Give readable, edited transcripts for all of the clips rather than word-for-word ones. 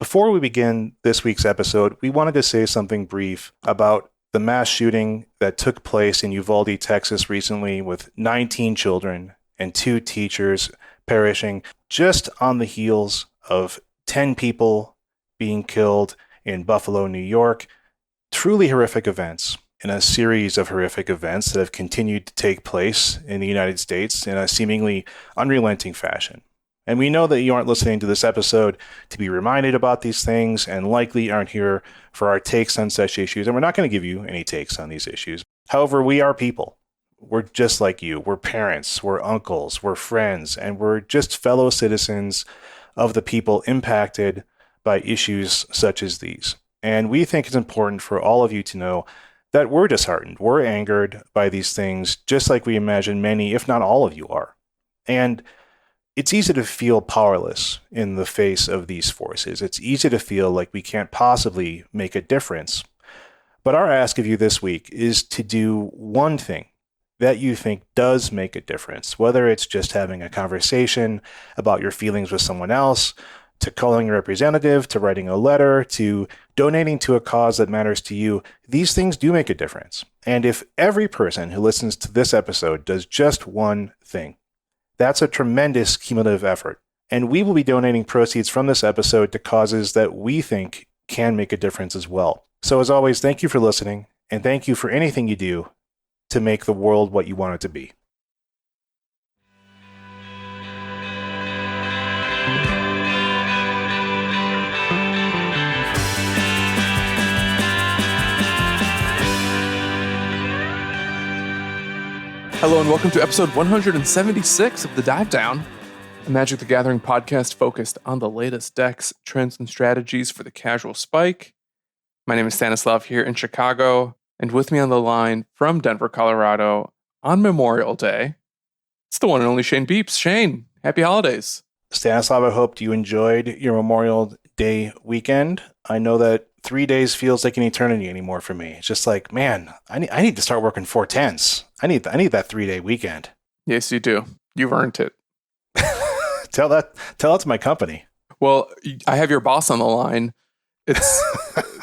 Before we begin this week's episode, we wanted to say something brief about the mass shooting that took place in Uvalde, Texas recently with 19 children and 2 teachers perishing just on the heels of 10 people being killed in Buffalo, New York. Truly horrific events in a series of horrific events that have continued to take place in the United States in a seemingly unrelenting fashion. And we know that you aren't listening to this episode to be reminded about these things and likely aren't here for our takes on such issues. And we're not going to give you any takes on these issues. However, we are people. We're just like you. We're parents, we're uncles, we're friends, and we're just fellow citizens of the people impacted by issues such as these. And we think it's important for all of you to know that we're disheartened. We're angered by these things, just like we imagine many, if not all of you are. And it's easy to feel powerless in the face of these forces. It's easy to feel like we can't possibly make a difference. But our ask of you this week is to do one thing that you think does make a difference, whether it's just having a conversation about your feelings with someone else, to calling a representative, to writing a letter, to donating to a cause that matters to you. These things do make a difference. And if every person who listens to this episode does just one thing, that's a tremendous cumulative effort. And we will be donating proceeds from this episode to causes that we think can make a difference as well. So as always, thank you for listening, and thank you for anything you do to make the world what you want it to be. Hello and welcome to episode 176 of The Dive Down, a Magic the Gathering podcast focused on the latest decks, trends, and strategies for the casual spike. My name is Stanislav here in Chicago, and with me on the line from Denver, Colorado, on Memorial Day, it's the one and only Shane Beeps. Shane, happy holidays. Stanislav, I hope you enjoyed your Memorial Day weekend. I know that 3 days feels like an eternity anymore for me. It's just like, man, I need to start working 4/10s. I need that 3-day weekend. Yes, you do. You've earned it. Tell that to my company. Well, I have your boss on the line. It's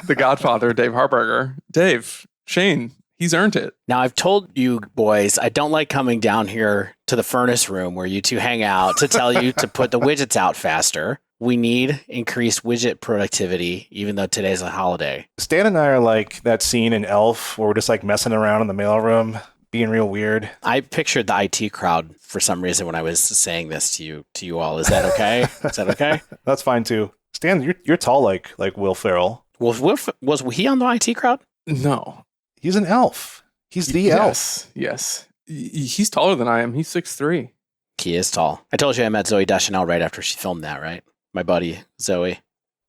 the Godfather, Dave Harburger. Dave, Shane, he's earned it. Now, I've told you boys, I don't like coming down here to the furnace room where you two hang out to tell you to put the widgets out faster. We need increased widget productivity, even though today's a holiday. Stan and I are like that scene in Elf where we're just like messing around in the mailroom, being real weird. I pictured the IT crowd for some reason when I was saying this to you all. Is that okay? Is that okay? That's fine too. Stan, you're tall like Will Ferrell. Was he on the IT crowd? No. He's an elf. He's the elf. Yes. He's taller than I am. He's 6'3". He is tall. I told you I met Zooey Deschanel right after she filmed that, right? My buddy, Zoe.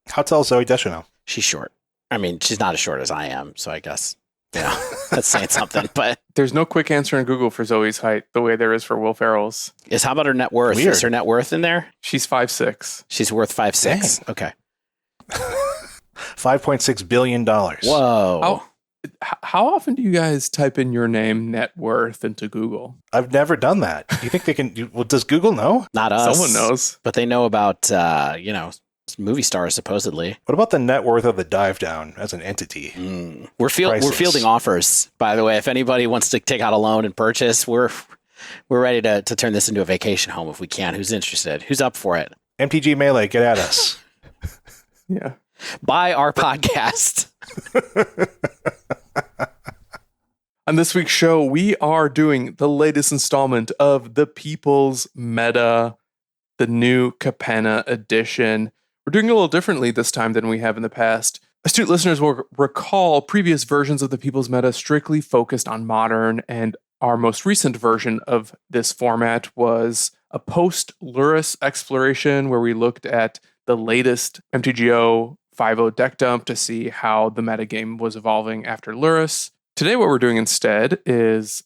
How tall is Zooey Deschanel? She's short. I mean, she's not as short as I am, so I guess, that's saying something. But there's no quick answer in Google for Zoe's height the way there is for Will Ferrell's. How about her net worth? Weird. Is her net worth in there? She's 5'6". She's worth 5'6". Okay. $5.6 billion. Whoa. How often do you guys type in your name, net worth, into Google? I've never done that. Do you think they can? Well, does Google know? Not us. Someone knows. But they know about, movie stars, supposedly. What about the net worth of the Dive Down as an entity? We're fielding offers, by the way. If anybody wants to take out a loan and purchase, we're ready to turn this into a vacation home if we can. Who's interested? Who's up for it? MTG Melee, get at us. Yeah. Buy our podcast. On this week's show, we are doing the latest installment of The People's Meta, the new Capenna edition. We're doing it a little differently this time than we have in the past. Astute listeners will recall previous versions of The People's Meta strictly focused on Modern, and our most recent version of this format was a post-Lurrus exploration where we looked at the latest MTGO 5.0 deck dump to see how the metagame was evolving after Lurrus. Today, what we're doing instead is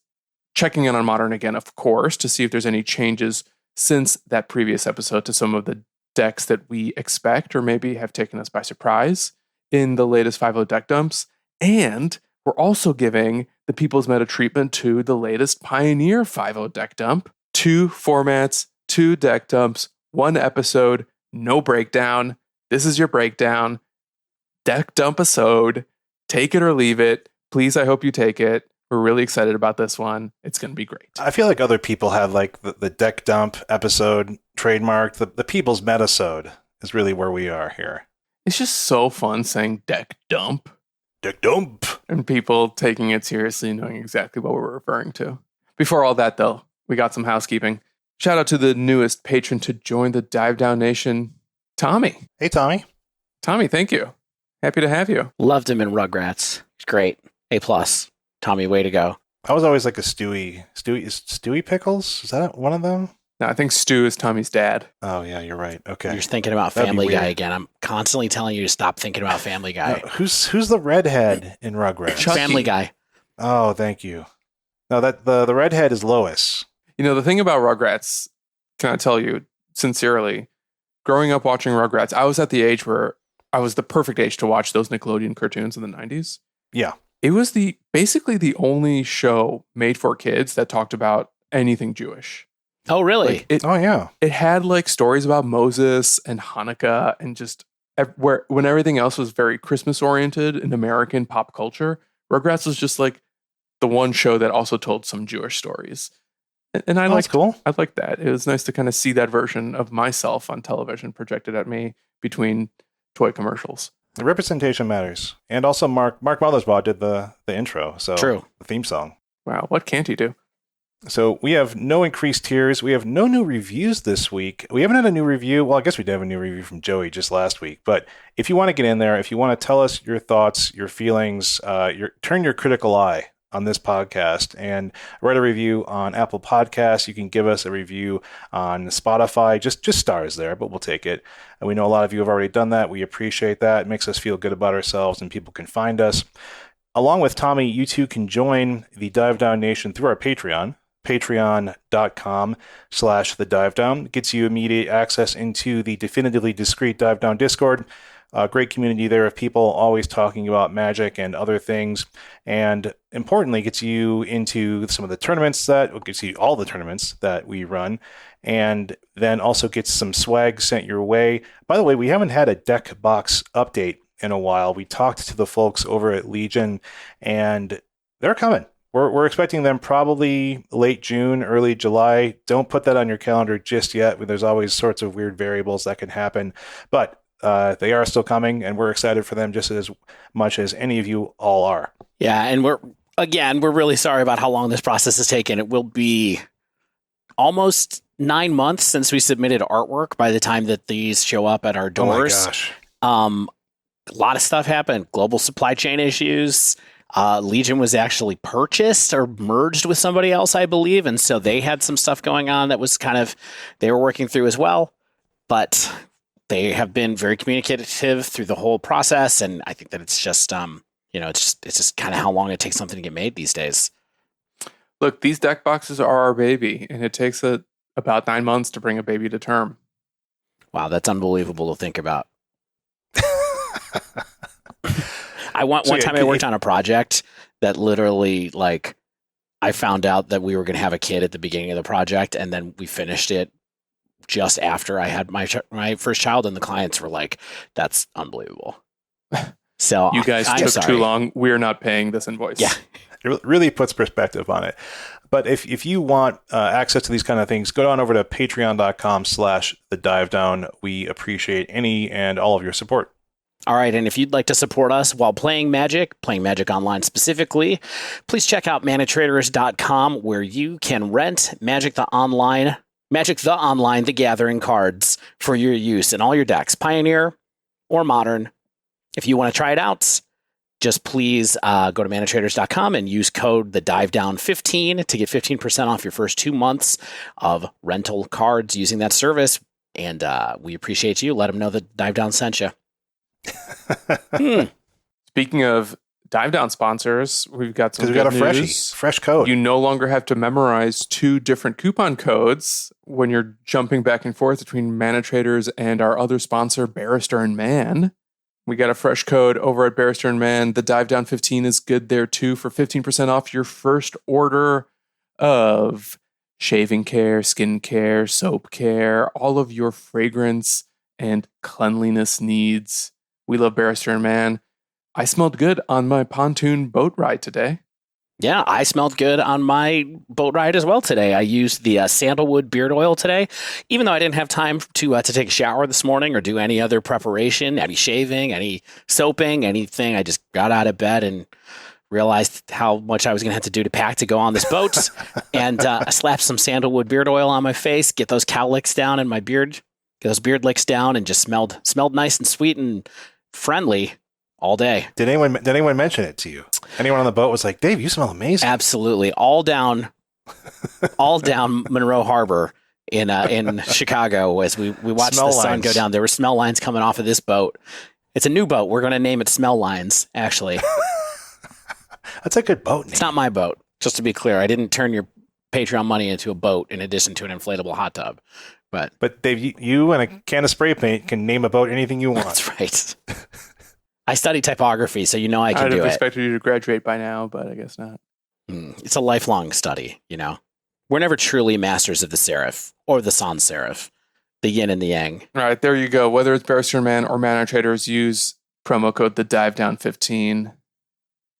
checking in on Modern again, of course, to see if there's any changes since that previous episode to some of the decks that we expect or maybe have taken us by surprise in the latest 5.0 deck dumps. And we're also giving the People's Meta treatment to the latest Pioneer 5.0 deck dump. 2 formats, 2 deck dumps, 1 episode, no breakdown. This is your breakdown. Deck dump-isode. Take it or leave it. Please, I hope you take it. We're really excited about this one. It's going to be great. I feel like other people have like the deck dump episode trademarked. The people's metasode is really where we are here. It's just so fun saying deck dump. Deck dump. And people taking it seriously, knowing exactly what we're referring to. Before all that, though, we got some housekeeping. Shout out to the newest patron to join the Dive Down Nation, Tommy. Hey, Tommy. Tommy, thank you. Happy to have you. Loved him in Rugrats. He's great. A+. Tommy, way to go. I was always like a Stewie Pickles. Is that one of them? No, I think Stu is Tommy's dad. Oh, yeah, you're right. Okay. You're thinking about That'd be Family Guy weird. again. I'm constantly telling you to stop thinking about Family Guy. No, who's the redhead in Rugrats? Chucky. Family Guy. Oh, thank you. No, that the redhead is Lois. You know, the thing about Rugrats, can I tell you sincerely, growing up watching Rugrats, I was at the age where I was the perfect age to watch those Nickelodeon cartoons in the 90s. Yeah. It was basically the only show made for kids that talked about anything Jewish. Oh, really? Like, Oh, yeah. it had like stories about Moses and Hanukkah and just when everything else was very Christmas oriented in American pop culture, Rugrats was just like the one show that also told some Jewish stories. And I That's cool. I liked that. It was nice to kind of see that version of myself on television projected at me between toy commercials. The representation matters. And also Mark Mothersbaugh did the intro. So True. The theme song. Wow, what can't he do? So we have no increased tiers. We have no new reviews this week. We haven't had a new review. Well, I guess we did have a new review from Joey just last week. But if you want to get in there, if you want to tell us your thoughts, your feelings, turn your critical eye on this podcast and write a review on Apple Podcasts. You can give us a review on Spotify. Just stars there, but we'll take it. And we know a lot of you have already done that. We appreciate that. It makes us feel good about ourselves and people can find us. Along with Tommy, you too can join the Dive Down Nation through our Patreon. Patreon.com/thedivedown. It gets you immediate access into the definitively discreet Dive Down Discord. Great community there of people always talking about magic and other things. And importantly, gets you into some of the tournaments gets you all the tournaments that we run. And then also gets some swag sent your way. By the way, we haven't had a deck box update in a while. We talked to the folks over at Legion and they're coming. We're expecting them probably late June, early July. Don't put that on your calendar just yet. There's always sorts of weird variables that can happen. But they are still coming, and we're excited for them just as much as any of you all are. Yeah, and we're really sorry about how long this process has taken. It will be almost 9 months since we submitted artwork by the time that these show up at our doors. Oh my gosh. A lot of stuff happened. Global supply chain issues. Legion was actually purchased or merged with somebody else, I believe. And so they had some stuff going on that was they were working through as well. But they have been very communicative through the whole process. And I think that it's just, it's just kind of how long it takes something to get made these days. Look, these deck boxes are our baby, and it takes about 9 months to bring a baby to term. Wow, that's unbelievable to think about. One time I worked on a project that literally, like, I found out that we were going to have a kid at the beginning of the project, and then we finished it just after I had my first child, and the clients were like, "That's unbelievable." So you guys took too long. We're not paying this invoice. Yeah, it really puts perspective on it. But if you want access to these kind of things, go on over to patreon.com/thedivedown. We appreciate any and all of your support. All right, and if you'd like to support us while playing Magic Online specifically, please check out manatraders.com, where you can rent Magic the Online, The Gathering cards for your use in all your decks, Pioneer or Modern. If you want to try it out, just please go to manatraders.com and use code THEDIVEDOWN15 to get 15% off your first 2 months of rental cards using that service. And we appreciate you. Let them know that Dive Down sent you. Speaking of Dive Down sponsors, we've got some good got a news. fresh code. You no longer have to memorize 2 different coupon codes when you're jumping back and forth between Mana Traders and our other sponsor, Barrister and Man. We got a fresh code over at Barrister and Man. The Dive Down 15 is good there too for 15% off your first order of shaving care, skin care, soap care, all of your fragrance and cleanliness needs. We love Barrister and Man. I smelled good on my pontoon boat ride today. Yeah, I smelled good on my boat ride as well today. I used the sandalwood beard oil today, even though I didn't have time to take a shower this morning or do any other preparation, any shaving, any soaping, anything. I just got out of bed and realized how much I was going to have to do to pack to go on this boat. And I slapped some sandalwood beard oil on my face, get those cowlicks down in my beard, get those beard licks down, and just smelled nice and sweet and friendly all day. Did anyone mention it to you? Anyone on the boat was like, Dave, you smell amazing. Absolutely. All down Monroe Harbor in Chicago as we watched Smell the sun lines. go down. There were smell lines coming off of this boat. It's a new boat. We're going to name it Smell Lines, actually. That's a good boat name. It's not my boat, just to be clear. I didn't turn your Patreon money into a boat in addition to an inflatable hot tub. But Dave, you and a can of spray paint can name a boat anything you want. that's right. I study typography, so I I'd can do have it. expected you to graduate by now, but I guess not. It's a lifelong study, We're never truly masters of the serif or the sans serif, the yin and the yang. All right, there you go. Whether it's Barrister Man or Mana Traders, use promo code TheDiveDown15.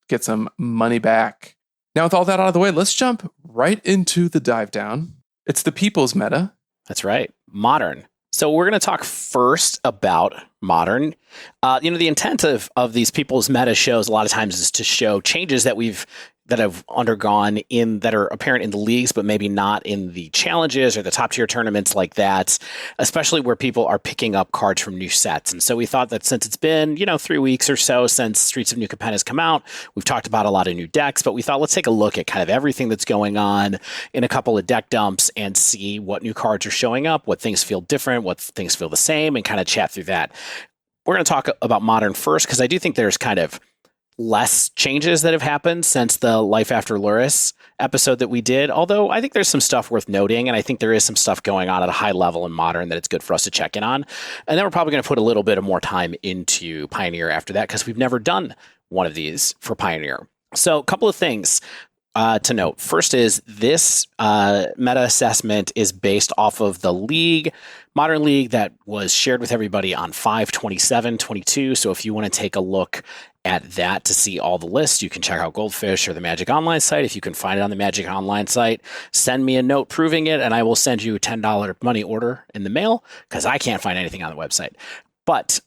Get some money back. Now, with all that out of the way, let's jump right into the dive down. It's the people's meta. That's right. Modern. So we're going to talk first about modern. The intent of these people's meta shows a lot of times is to show changes that have undergone that are apparent in the leagues, but maybe not in the challenges or the top tier tournaments like that, especially where people are picking up cards from new sets. And so we thought that since it's been, 3 weeks or so since Streets of New Capenna has come out, we've talked about a lot of new decks, but we thought let's take a look at kind of everything that's going on in a couple of deck dumps and see what new cards are showing up, what things feel different, what things feel the same, and kind of chat through that. We're going to talk about modern first, because I do think there's kind of less changes that have happened since the Life After Luris episode that we did. Although I think there's some stuff worth noting, and I think there is some stuff going on at a high level in Modern that it's good for us to check in on. And then we're probably going to put a little bit of more time into Pioneer after that, because we've never done one of these for Pioneer. So a couple of things to note. First is this meta assessment is based off of the league, Modern League, that was shared with everybody on 5/27/22. So if you want to take a look at that to see all the lists, you can check out Goldfish or the Magic Online site. If you can find it on the Magic Online site, send me a note proving it, and I will send you a $10 money order in the mail, because I can't find anything on the website. But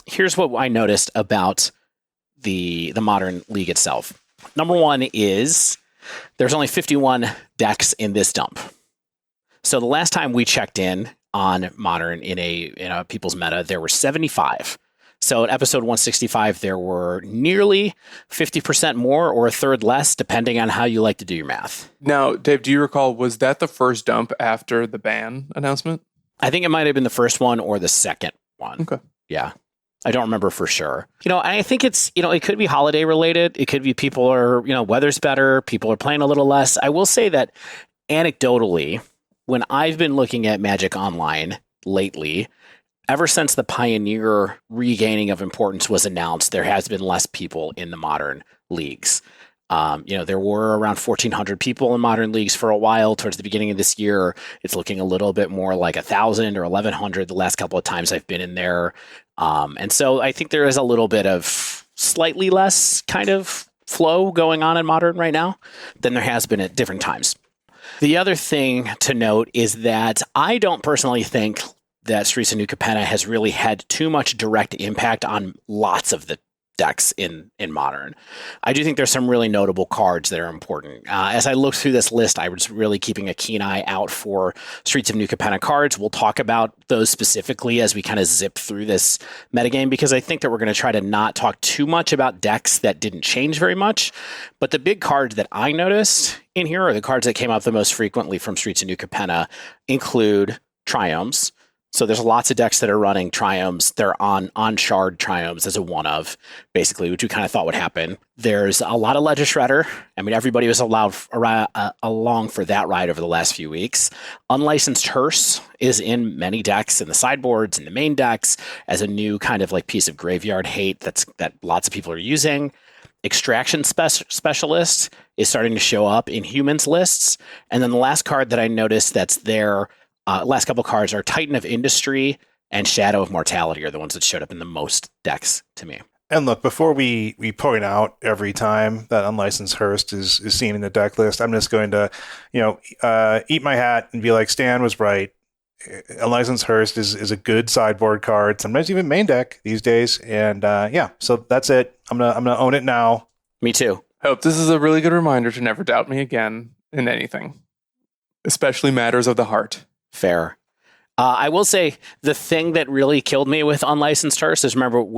here's what I noticed about the Modern League itself. Number one is there's only 51 decks in this dump. So the last time we checked in on Modern in a people's meta, there were 75. So in episode 165, there were nearly 50% more or a third less, depending on how you like to do your math. Now, Dave, do you recall, was that the first dump after the ban announcement? I think it might have been the first one or the second one. Okay. Yeah. I don't remember for sure. I think it's, it could be holiday related. It could be people are, weather's better. People are playing a little less. I will say that anecdotally, when I've been looking at Magic Online lately, ever since the Pioneer regaining of importance was announced, there has been less people in the Modern leagues. There were around 1,400 people in Modern leagues for a while. Towards the beginning of this year, it's looking a little bit more like 1,000 or 1,100 the last couple of times I've been in there. And so I think there is a little bit of slightly less kind of flow going on in Modern right now than there has been at different times. The other thing to note is that I don't personally think that Streets of New Capenna has really had too much direct impact on lots of the decks in Modern. I do think there's some really notable cards that are important. As I looked through this list, I was really keeping a keen eye out for Streets of New Capenna cards. We'll talk about those specifically as we kind of zip through this metagame, because I think that we're going to try to not talk too much about decks that didn't change very much. But the big cards that I noticed in here, or the cards that came up the most frequently from Streets of New Capenna, include Triomes. So there's lots of decks that are running Triomes. They're on shard Triomes as a one of, basically, which we kind of thought would happen. There's a lot of Ledger Shredder. I mean, everybody was allowed along for that ride over the last few weeks. Unlicensed Hearse is in many decks, in the sideboards, in the main decks, as a new kind of like piece of graveyard hate that lots of people are using. Extraction Specialist is starting to show up in humans lists. And then the last card that I noticed that's there, last couple cards are Titan of Industry and Shadow of Mortality are the ones that showed up in the most decks to me. And look, before we point out every time that Unlicensed Hearst is seen in the deck list, I'm just going to, eat my hat and be like, Stan was right. Unlicensed Hearst is a good sideboard card, sometimes even main deck these days. And so that's it. I'm gonna own it now. Me too. Hope this is a really good reminder to never doubt me again in anything, especially matters of the heart. Fair. I will say the thing that really killed me with Unlicensed Hearst is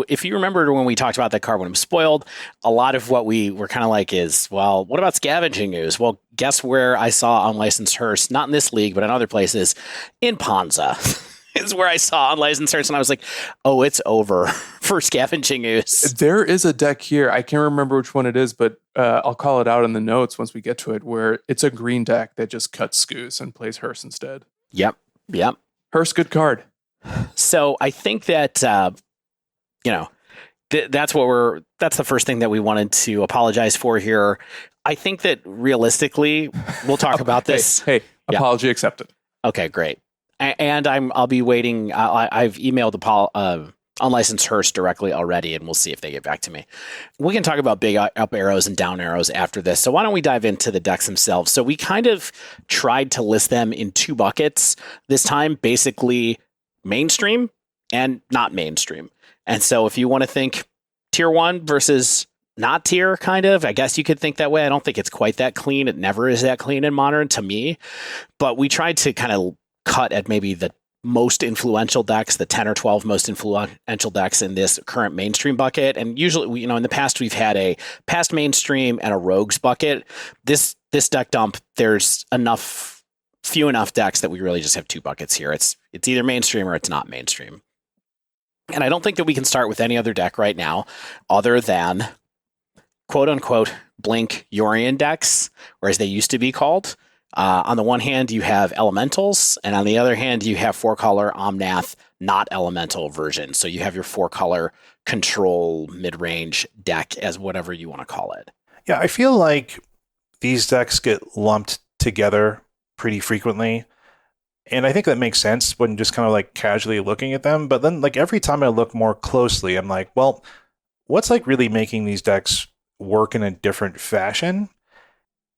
if you remember when we talked about that card when it was spoiled, a lot of what we were kind of like is, well, what about Scavenging Ooze? Well, guess where I saw Unlicensed Hearst? Not in this league, but in other places. In Ponza is where I saw Unlicensed Hearst, and I was like, oh, it's over for Scavenging Ooze. There is a deck here. I can't remember which one it is, but I'll call it out in the notes once we get to it, where it's a green deck that just cuts Scoos and plays Hearst instead. Yep. Hearst, good card. So I think that, that's the first thing that we wanted to apologize for here. I think that realistically, we'll talk about this. Hey, apology accepted. Okay, great. And I'll be waiting. I've emailed Unlicensed Hearst directly already, and we'll see if they get back to me. We can talk about big up arrows and down arrows after this. So why don't we dive into the decks themselves? So we kind of tried to list them in two buckets this time, basically mainstream and not mainstream. And so if you want to think tier 1 versus not tier, kind of, I guess you could think that way. I don't think it's quite that clean. It never is that clean in Modern to me. But we tried to kind of cut at maybe the most influential decks, the 10 or 12 most influential decks in this current mainstream bucket. And usually, in the past, we've had a past mainstream and a rogues bucket. This deck dump, there's few enough decks that we really just have two buckets here. It's either mainstream or it's not mainstream. And I don't think that we can start with any other deck right now other than quote unquote Blink Yorion decks, or as they used to be called. On the one hand, you have elementals, and on the other hand, you have 4-color Omnath, not elemental version. So you have your 4-color control mid-range deck, as whatever you want to call it. Yeah, I feel like these decks get lumped together pretty frequently. And I think that makes sense when just kind of like casually looking at them. But then like every time I look more closely, I'm like, well, what's like really making these decks work in a different fashion?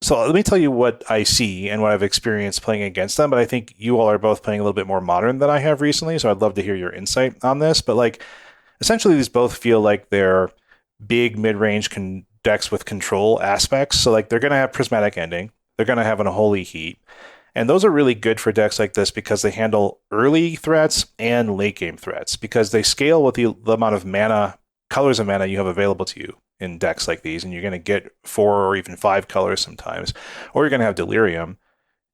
So let me tell you what I see and what I've experienced playing against them. But I think you all are both playing a little bit more Modern than I have recently. So I'd love to hear your insight on this. But like, essentially, these both feel like they're big mid-range decks with control aspects. So like, they're going to have Prismatic Ending. They're going to have an Unholy Heat. And those are really good for decks like this because they handle early threats and late game threats because they scale with the amount of mana, colors of mana you have available to you in decks like these, and you're going to get 4 or even 5 colors sometimes, or you're going to have Delirium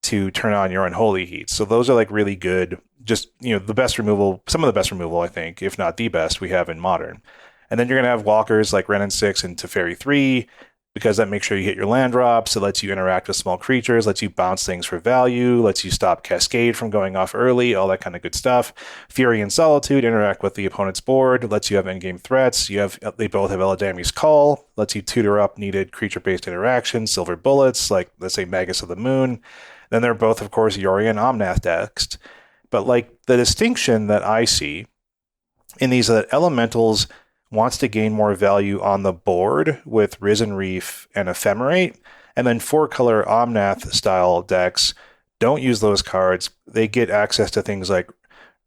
to turn on your Unholy Heat. So those are like really good, just, the best removal, some of the best removal, I think, if not the best we have in Modern. And then you're going to have walkers like Renin 6 and Teferi 3, because that makes sure you hit your land drops. It lets you interact with small creatures, lets you bounce things for value, lets you stop Cascade from going off early, all that kind of good stuff. Fury and Solitude interact with the opponent's board, lets you have endgame threats. They both have Eladamri's Call, lets you tutor up needed creature-based interactions, Silver Bullets, like, let's say, Magus of the Moon. Then they're both, of course, Yorion Omnath decks. But, like, the distinction that I see in these elementals wants to gain more value on the board with Risen Reef and Ephemerate. And then 4-color Omnath style decks don't use those cards. They get access to things like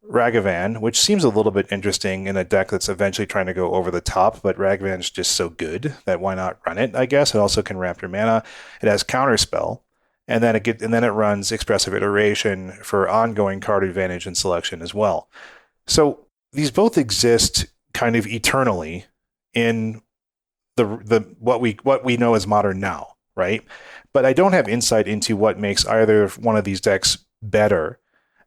Ragavan, which seems a little bit interesting in a deck that's eventually trying to go over the top, but Ragavan's just so good that why not run it, I guess. It also can ramp your mana. It has Counterspell. And then it runs Expressive Iteration for ongoing card advantage and selection as well. So these both exist kind of eternally in the what we know as Modern now, right? But I don't have insight into what makes either one of these decks better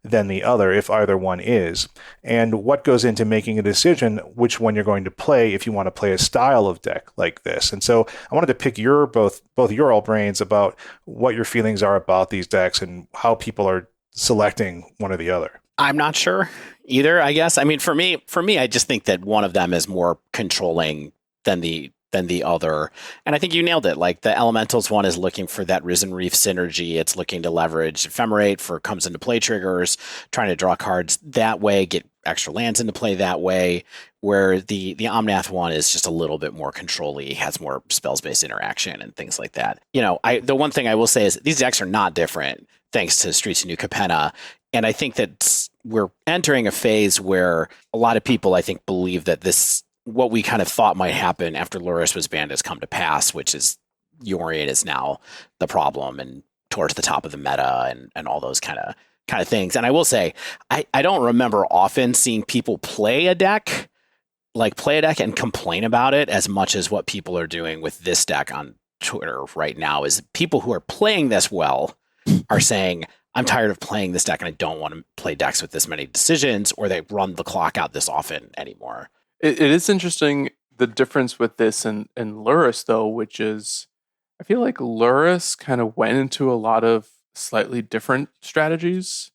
than the other, if either one is, and what goes into making a decision which one you're going to play if you want to play a style of deck like this. And so I wanted to pick both your all brains about what your feelings are about these decks and how people are selecting one or the other. I'm not sure either, I guess. I mean, for me, I just think that one of them is more controlling than the than the other. And I think you nailed it. Like the Elementals one is looking for that Risen Reef synergy. It's looking to leverage Ephemerate for comes into play triggers, trying to draw cards that way, get extra lands into play that way, where the Omnath one is just a little bit more control-y, has more spells-based interaction and things like that. The one thing I will say is these decks are not different thanks to Streets of New Capenna. And I think that we're entering a phase where a lot of people, I think, believe that what we kind of thought might happen after Lurrus was banned has come to pass, which is Yorion is now the problem and towards the top of the meta and all those kind of things. And I will say, I don't remember often seeing people play a deck and complain about it as much as what people are doing with this deck on Twitter right now. Is people who are playing this well are saying, I'm tired of playing this deck and I don't want to play decks with this many decisions or they run the clock out this often anymore. It is interesting, the difference with this and Lurrus, though, which is I feel like Lurrus kind of went into a lot of slightly different strategies,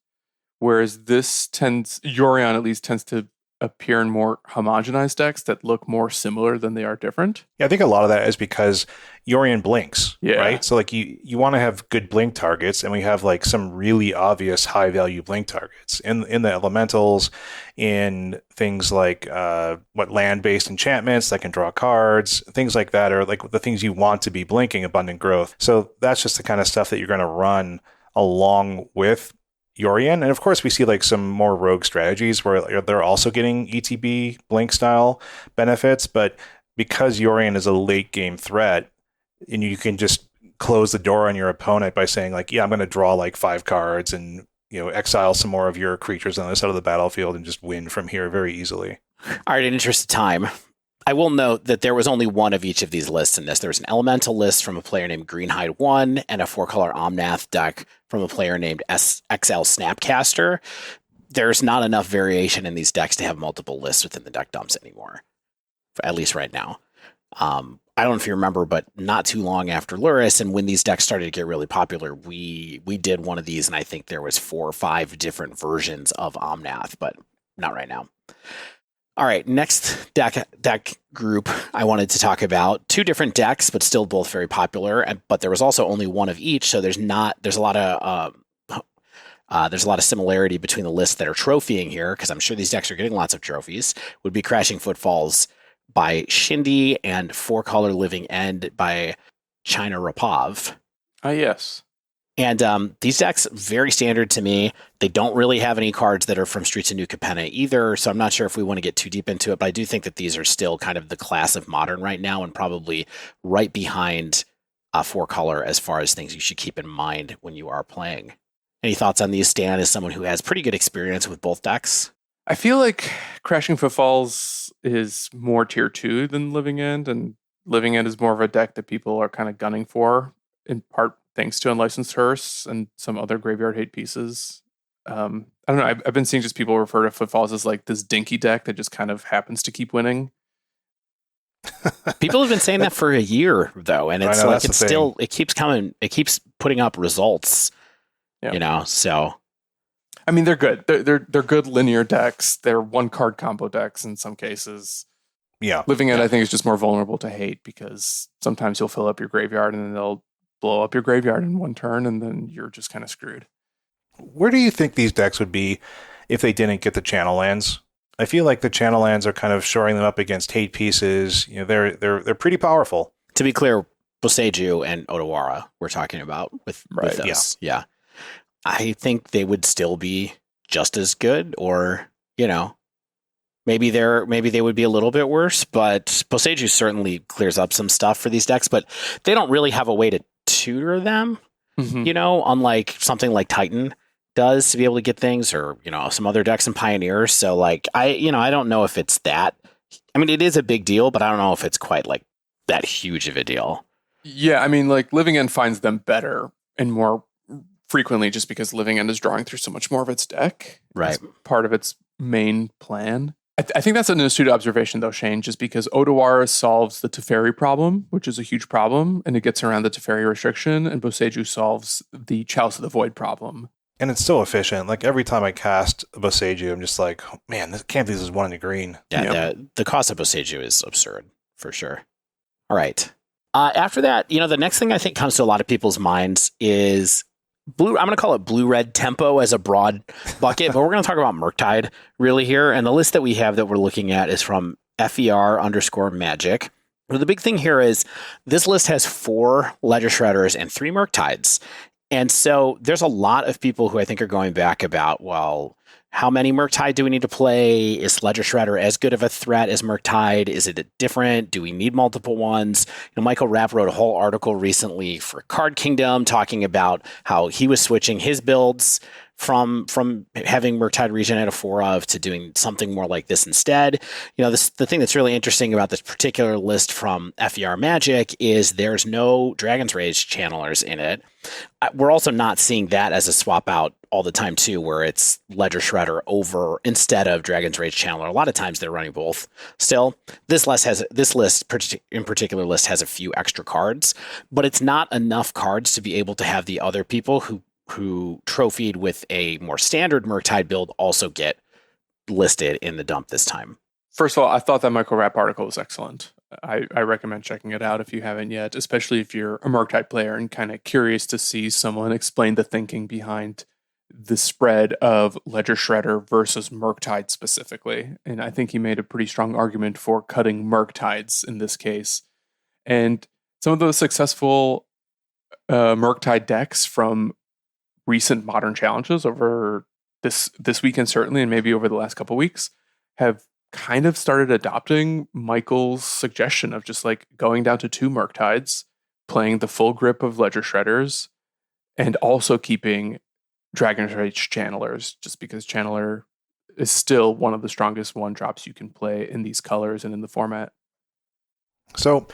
whereas Yorion at least tends to appear in more homogenized decks that look more similar than they are different. Yeah, I think a lot of that is because Yorion blinks, right? So like you want to have good blink targets, and we have like some really obvious high value blink targets in the elementals, in things like land-based enchantments that can draw cards, things like that, or like the things you want to be blinking, abundant growth. So that's just the kind of stuff that you're going to run along with Yorion. And of course, we see like some more rogue strategies where they're also getting ETB blink style benefits. But because Yorion is a late game threat, and you can just close the door on your opponent by saying like, yeah, I'm going to draw like 5 cards and, exile some more of your creatures on the side of the battlefield and just win from here very easily. All right, in interest of time, I will note that there was only one of each of these lists in this. There was an elemental list from a player named Greenhide1 and a 4-color Omnath deck from a player named XL Snapcaster. There's not enough variation in these decks to have multiple lists within the deck dumps anymore, at least right now. I don't know if you remember, but not too long after Lurrus, and when these decks started to get really popular, we did one of these, and I think there was 4 or 5 different versions of Omnath, but not right now. All right, next deck group I wanted to talk about. 2 different decks, but still both very popular. But there was also only one of each, so there's a lot of similarity between the lists that are trophying here, because I'm sure these decks are getting lots of trophies. Would be Crashing Footfalls by Shindy and 4-color Living End by China Rapov. Yes. And these decks, very standard to me. They don't really have any cards that are from Streets of New Capenna either, so I'm not sure if we want to get too deep into it, but I do think that these are still kind of the class of Modern right now and probably right behind 4-color as far as things you should keep in mind when you are playing. Any thoughts on these, Stan, as someone who has pretty good experience with both decks? I feel like Crashing Footfalls is more tier 2 than Living End, and Living End is more of a deck that people are kind of gunning for, in part thanks to Unlicensed Hearse and some other graveyard hate pieces. I don't know, I've been seeing just people refer to Footfalls as like this dinky deck that just kind of happens to keep winning. People have been saying that for a year, though, and it's like it's still, it keeps coming, it keeps putting up results, so... I mean, they're good. They're good linear decks. They're 1-card combo decks in some cases. Yeah. Living End, I think, is just more vulnerable to hate because sometimes you'll fill up your graveyard and then they'll blow up your graveyard in one turn and then you're just kind of screwed. Where do you think these decks would be if they didn't get the channel lands? I feel like the channel lands are kind of shoring them up against hate pieces. They're pretty powerful. To be clear, Boseiju and Odawara we're talking about with those. Yeah. I think they would still be just as good, or maybe they would be a little bit worse. But Boseiju certainly clears up some stuff for these decks, but they don't really have a way to tutor them. Unlike something like Titan does to be able to get things, or some other decks and Pioneers. So like I don't know if it's that. I mean, it is a big deal, but I don't know if it's quite like that huge of a deal. Yeah, I mean, like Living End finds them better and more frequently just because Living End is drawing through so much more of its deck. Right. As part of its main plan. I think that's an astute observation, though, Shane, just because Odawara solves the Teferi problem, which is a huge problem, and it gets around the Teferi restriction, and Boseiju solves the Chalice of the Void problem. And it's so efficient. Like every time I cast Boseiju, I'm just like, oh, man, this can't be this is 1 in the green. Yeah, the cost of Boseiju is absurd, for sure. All right. After that, the next thing I think comes to a lot of people's minds is blue. I'm going to call it blue-red tempo as a broad bucket, but we're going to talk about Murktide really here. And the list that we have that we're looking at is from FER_magic. Well, the big thing here is this list has 4 Ledger Shredders and 3 Murktides. And so there's a lot of people who I think are going back about, well, how many Murktide do we need to play? Is Ledger Shredder as good of a threat as Murktide? Is it different? Do we need multiple ones? Michael Rapp wrote a whole article recently for Card Kingdom talking about how he was switching his builds from having Murktide regen at a 4 of to doing something more like this instead. The thing that's really interesting about this particular list from FER Magic is there's no Dragon's Rage channelers in it. We're also not seeing that as a swap out all the time too, where it's Ledger Shredder over instead of Dragon's Rage Channeler. A lot of times they're running both. Still, this list in particular list has a few extra cards, but it's not enough cards to be able to have the other people who trophied with a more standard Murktide build also get listed in the dump this time. First of all, I thought that Michael Rapp article was excellent. I recommend checking it out if you haven't yet, especially if you're a Murktide player and kind of curious to see someone explain the thinking behind the spread of Ledger Shredder versus Murktide specifically. And I think he made a pretty strong argument for cutting Murktides in this case. And some of those successful Murktide decks from recent modern challenges over this weekend, certainly, and maybe over the last couple weeks, have kind of started adopting Michael's suggestion of just like going down to 2 Murktides, playing the full grip of Ledger Shredders, and also keeping Dragon's Rage Channelers, just because Channeler is still one of the strongest 1-drops you can play in these colors and in the format. So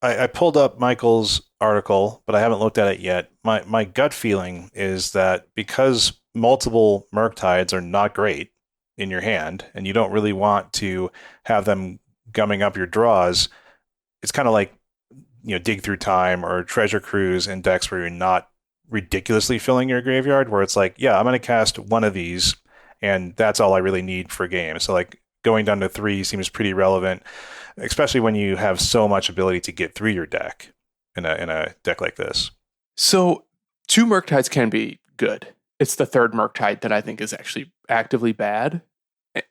I pulled up Michael's article, but I haven't looked at it yet. My gut feeling is that because multiple Murktides are not great in your hand, and you don't really want to have them gumming up your draws, it's kind of like Dig Through Time or Treasure Cruise in decks where you're not ridiculously filling your graveyard, where it's like, yeah, I'm going to cast one of these, and that's all I really need for a game. So like going down to 3 seems pretty relevant, especially when you have so much ability to get through your deck in a deck like this. So 2 Murktides can be good. It's the 3rd Murktide that I think is actually actively bad.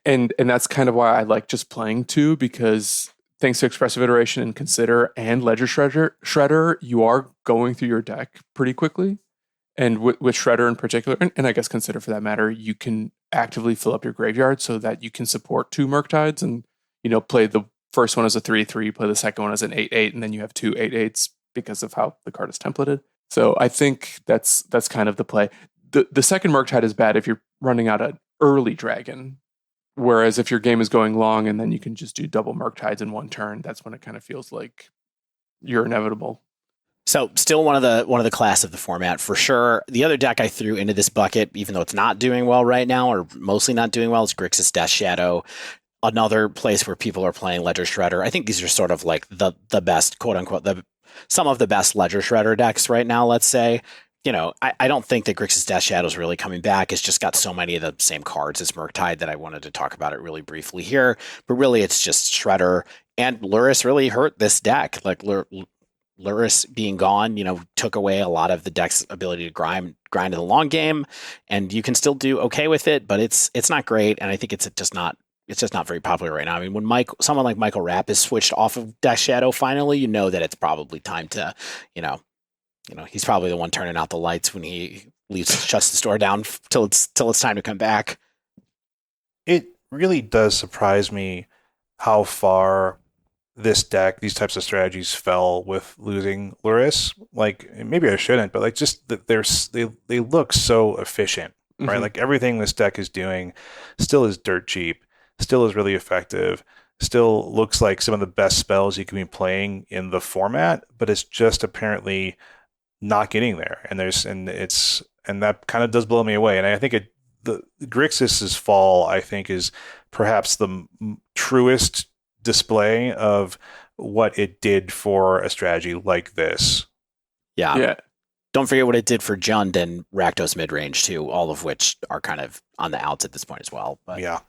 And that's kind of why I like just playing 2, because thanks to Expressive Iteration and Consider and Ledger Shredder, you are going through your deck pretty quickly. And with Shredder in particular, and I guess Consider for that matter, you can actively fill up your graveyard so that you can support 2 Murktides and, play the first one as a 3/3, play the second one as an 8/8, and then you have 2 8/8s because of how the card is templated. So I think that's kind of the play. The second Murktide is bad if you're running out an early dragon, whereas if your game is going long and then you can just do double Murktides in one turn, that's when it kind of feels like you're inevitable. So still one of the class of the format for sure. The other deck I threw into this bucket, even though it's not doing well right now, or mostly not doing well, is Grixis Death Shadow. Another place where people are playing Ledger Shredder. I think these are sort of like the best, quote unquote, some of the best Ledger Shredder decks right now, let's say. I don't think that Grixis Death Shadow is really coming back. It's just got so many of the same cards as Murktide that I wanted to talk about it really briefly here. But really, it's just Shredder. And Lurrus really hurt this deck. Like Lurrus being gone, took away a lot of the deck's ability to grind in the long game. And you can still do okay with it, but it's not great. And I think it's just not very popular right now. I mean, when someone like Michael Rapp is switched off of Death Shadow finally, that it's probably time to, he's probably the one turning out the lights when he shuts the store down till it's time to come back. It really does surprise me how far this deck, these types of strategies fell with losing Lurrus. Like, maybe I shouldn't, but like just that they look so efficient, right? Mm-hmm. Like everything this deck is doing still is dirt cheap, still is really effective, still looks like some of the best spells you can be playing in the format, but it's just apparently not getting there. And that kind of does blow me away. And I think the Grixis's fall, I think, is perhaps the truest display of what it did for a strategy like this. Yeah. Don't forget what it did for Jund and Rakdos midrange too, all of which are kind of on the outs at this point as well. But yeah.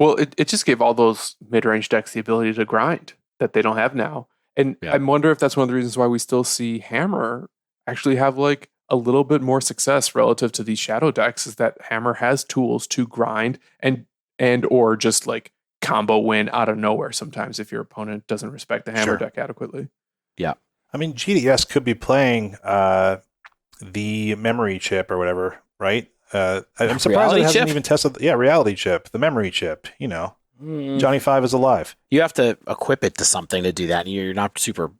Well, it just gave all those mid-range decks the ability to grind that they don't have now. And Yeah. I wonder if that's one of the reasons why we still see Hammer actually have like a little bit more success relative to these shadow decks, is that Hammer has tools to grind and or just like combo win out of nowhere sometimes if your opponent doesn't respect the Hammer Sure. deck adequately. Yeah. I mean, GDS could be playing the memory chip or whatever, right? I'm surprised Reality it hasn't chip? even tested. Yeah, reality chip, the memory chip. You know, Johnny Five is alive. You have to equip it to something to do that. And you're not super,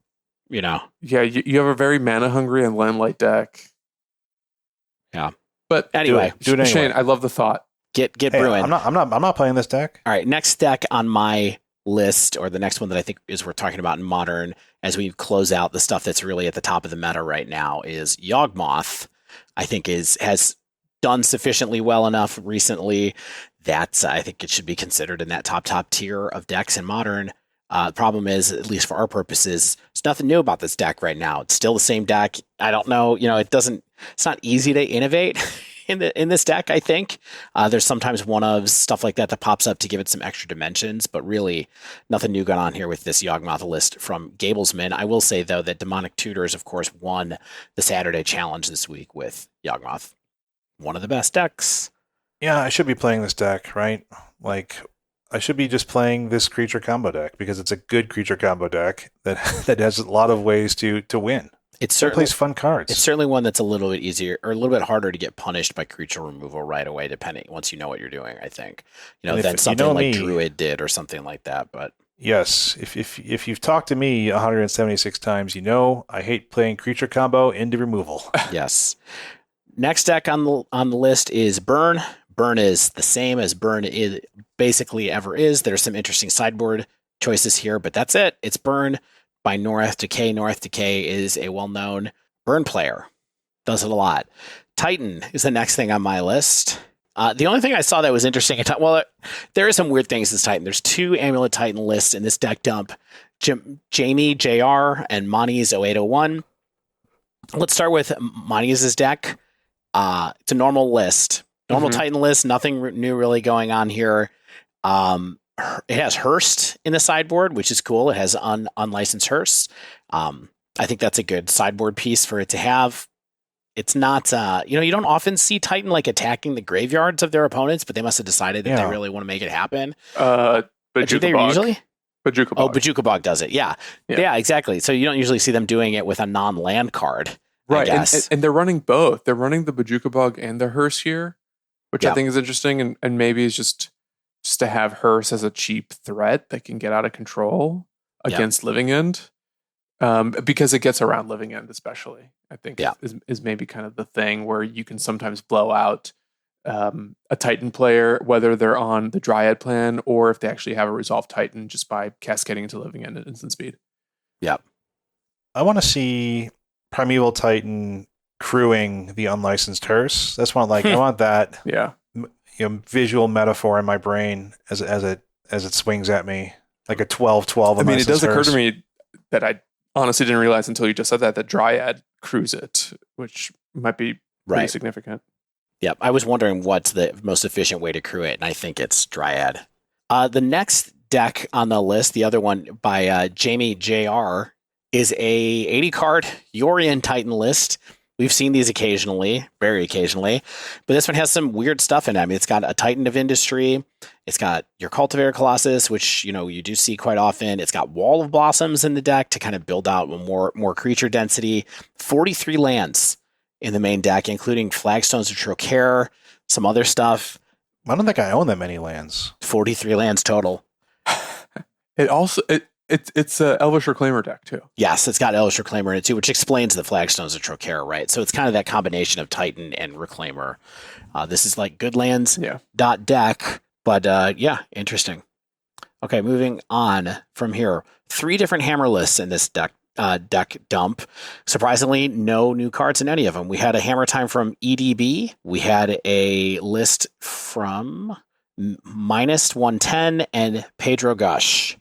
Yeah, you have a very mana hungry and landlight deck. Yeah. But Anyway, do it anyway. Shane, I love the thought. get Hey, brewing. I'm not playing this deck. All right, next deck on my list, or the next one that I think is worth talking about in Modern, as we close out the stuff that's really at the top of the meta right now, is Yawgmoth. I think has done sufficiently well enough recently that I think it should be considered in that top tier of decks in Modern. The problem is, at least for our purposes, there's nothing new about this deck right now. It's still the same deck. I don't know, it's not easy to innovate in this deck, I think. There's sometimes one of stuff like that pops up to give it some extra dimensions, but really nothing new going on here with this Yawgmoth list from Gablesman. I will say, though, that Demonic Tutors, of course, won the Saturday challenge this week with Yawgmoth. One of the best decks. Yeah, I should be playing this deck, right? Like, I should be just playing this creature combo deck because it's a good creature combo deck that has a lot of ways to win. It It plays fun cards. It's certainly one that's a little bit easier or a little bit harder to get punished by creature removal right away, depending once you know what you're doing, I think. And Than if something you know like me- Druid did or something like that. But Yes, if you've talked to me 176 times, you know I hate playing creature combo into removal. yes. Next deck on the list is Burn. Burn is the same as Burn is basically ever is. There's some interesting sideboard choices here, but that's it. It's Burn by North Decay. North Decay is a well-known Burn player. Does it a lot. Titan is the next thing on my list. The only thing I saw that was interesting, there are some weird things in this Titan. There's 2 Amulet Titan lists in this deck dump. Jamie JR and Monty's 0801. Let's start with Monty's deck. It's a normal list. Normal Titan list, nothing new really going on here. It has Hearst in the sideboard, which is cool. It has unlicensed Hearst. I think that's a good sideboard piece for it to have. It's not, you don't often see Titan like attacking the graveyards of their opponents, but they must have decided that they really want to make it happen. But Do they usually? Bajuka Oh, Bog. Bajuka Bog does it. Yeah, exactly. So you don't usually see them doing it with a non-land card. Right, I guess. and they're running both. They're running the Bajuka Bog and the Hearse here, which I think is interesting, and maybe it's just to have Hearse as a cheap threat that can get out of control against Living End, because it gets around Living End especially. I think is maybe kind of the thing where you can sometimes blow out a Titan player, whether they're on the Dryad plan or if they actually have a Resolve Titan, just by cascading into Living End at instant speed. Yep. I want to see Primeval Titan crewing the unlicensed Hearse. That's one I want that visual metaphor in my brain as it swings at me like a 12-12. I mean, it does occur Hearse. to me that I honestly didn't realize until you just said that Dryad crews it, which might be pretty significant. Yep. I was wondering what's the most efficient way to crew it, and I think it's Dryad. The next deck on the list, the other one by Jamie JR, is a 80 card Yorion Titan list. We've seen these occasionally, very occasionally, but this one has some weird stuff in it. I mean, it's got a Titan of Industry. It's got your Cultivator Colossus, which, you do see quite often. It's got Wall of Blossoms in the deck to kind of build out more creature density. 43 lands in the main deck, including Flagstones of Trocare, some other stuff. I don't think I own that many lands. 43 lands total. It also it's a Elvish Reclaimer deck too. Yes, it's got Elvish Reclaimer in it too, which explains the Flagstones of Trocare, right? So it's kind of that combination of Titan and Reclaimer. This is like good lands .deck, but interesting. Okay, moving on from here. 3 different hammer lists in this deck dump. Surprisingly, no new cards in any of them. We had a Hammer Time from EDB. We had a list from -110 and Pedro Gush.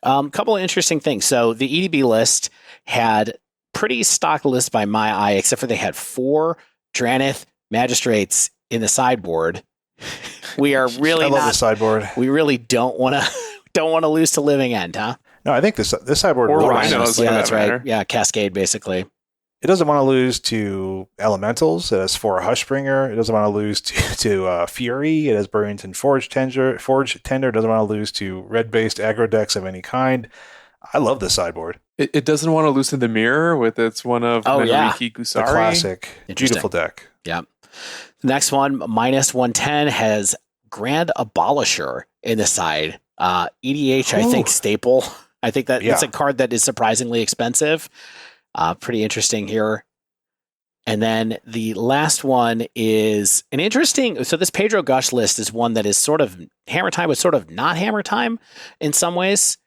Couple of interesting things. So the EDB list had pretty stock list by my eye, except for they had 4 Dranith Magistrates in the sideboard. We are really I love the sideboard. We really don't want to lose to Living End, huh? No, I think this sideboard Or really Rhinos, Yeah, for that's that right. matter. Yeah, Cascade, basically. It doesn't want to lose to Elementals. It has 4 Hushbringer. It doesn't want to lose to Fury. It has Burrington Forge Tender. It doesn't want to lose to red-based aggro decks of any kind. I love this sideboard. It doesn't want to loosen the mirror with its one of Oh, yeah. Menriki The Gusari. classic, Interesting. beautiful deck. Yeah. The next one, minus 110, has Grand Abolisher in the side. EDH, I think, Ooh. staple. I think that's Yeah. a card that is surprisingly expensive. Pretty interesting here. And then the last one is an interesting. So this Pedro Gush list is one that is sort of Hammer Time, but sort of not Hammer Time in some ways,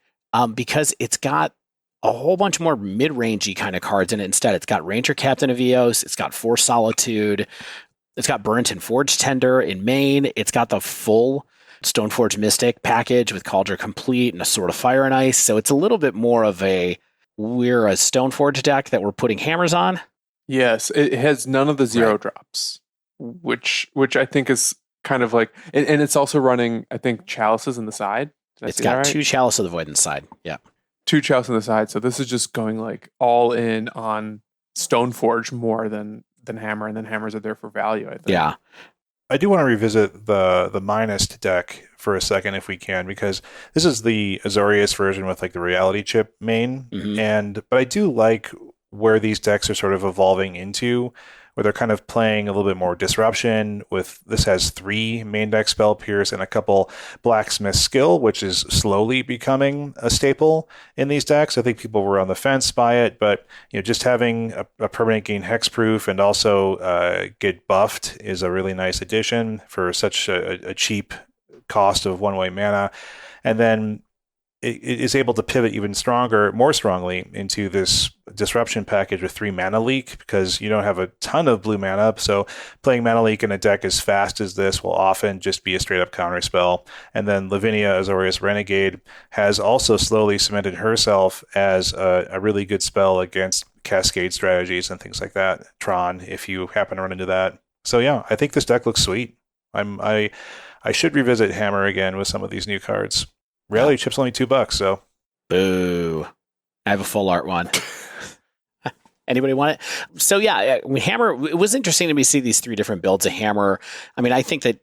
because it's got a whole bunch more mid-rangey kind of cards in it. Instead, it's got Ranger Captain of Eos, it's got Force Solitude, it's got Burrington Forge Tender in main, it's got the full Stoneforge Mystic package with Cauldron Complete and a Sword of Fire and Ice. So it's a little bit more of we're a Stoneforge deck that we're putting hammers on. Yes, it has none of the zero drops, which I think is kind of like, and it's also running, I think, Chalices in the side. It's got 2 Chalice of the Void inside. Yeah. 2 Chalices on the side. So this is just going like all in on Stoneforge more than Hammer, and then Hammers are there for value, I think. Yeah. I do want to revisit the Minus deck for a second if we can, because this is the Azorius version with like the reality chip main. Mhm. But I do like where these decks are sort of evolving into, where they're kind of playing a little bit more disruption. With this has 3 main deck Spell Pierce and a couple Blacksmith Skill, which is slowly becoming a staple in these decks. I think people were on the fence by it, but just having a permanent gain hexproof and also get buffed is a really nice addition for such a cheap cost of one-way mana. And then it is able to pivot even more strongly into this disruption package with 3 mana leak, because you don't have a ton of blue mana. So playing mana leak in a deck as fast as this will often just be a straight up counter spell. And then Lavinia Azorius Renegade has also slowly cemented herself as a really good spell against Cascade strategies and things like that. Tron, if you happen to run into that. So yeah, I think this deck looks sweet. I should revisit Hammer again with some of these new cards. Reality chip's only $2, so. Boo. I have a full art one. Anybody want it? So yeah, Hammer, it was interesting to me see these 3 different builds of Hammer. I mean, I think that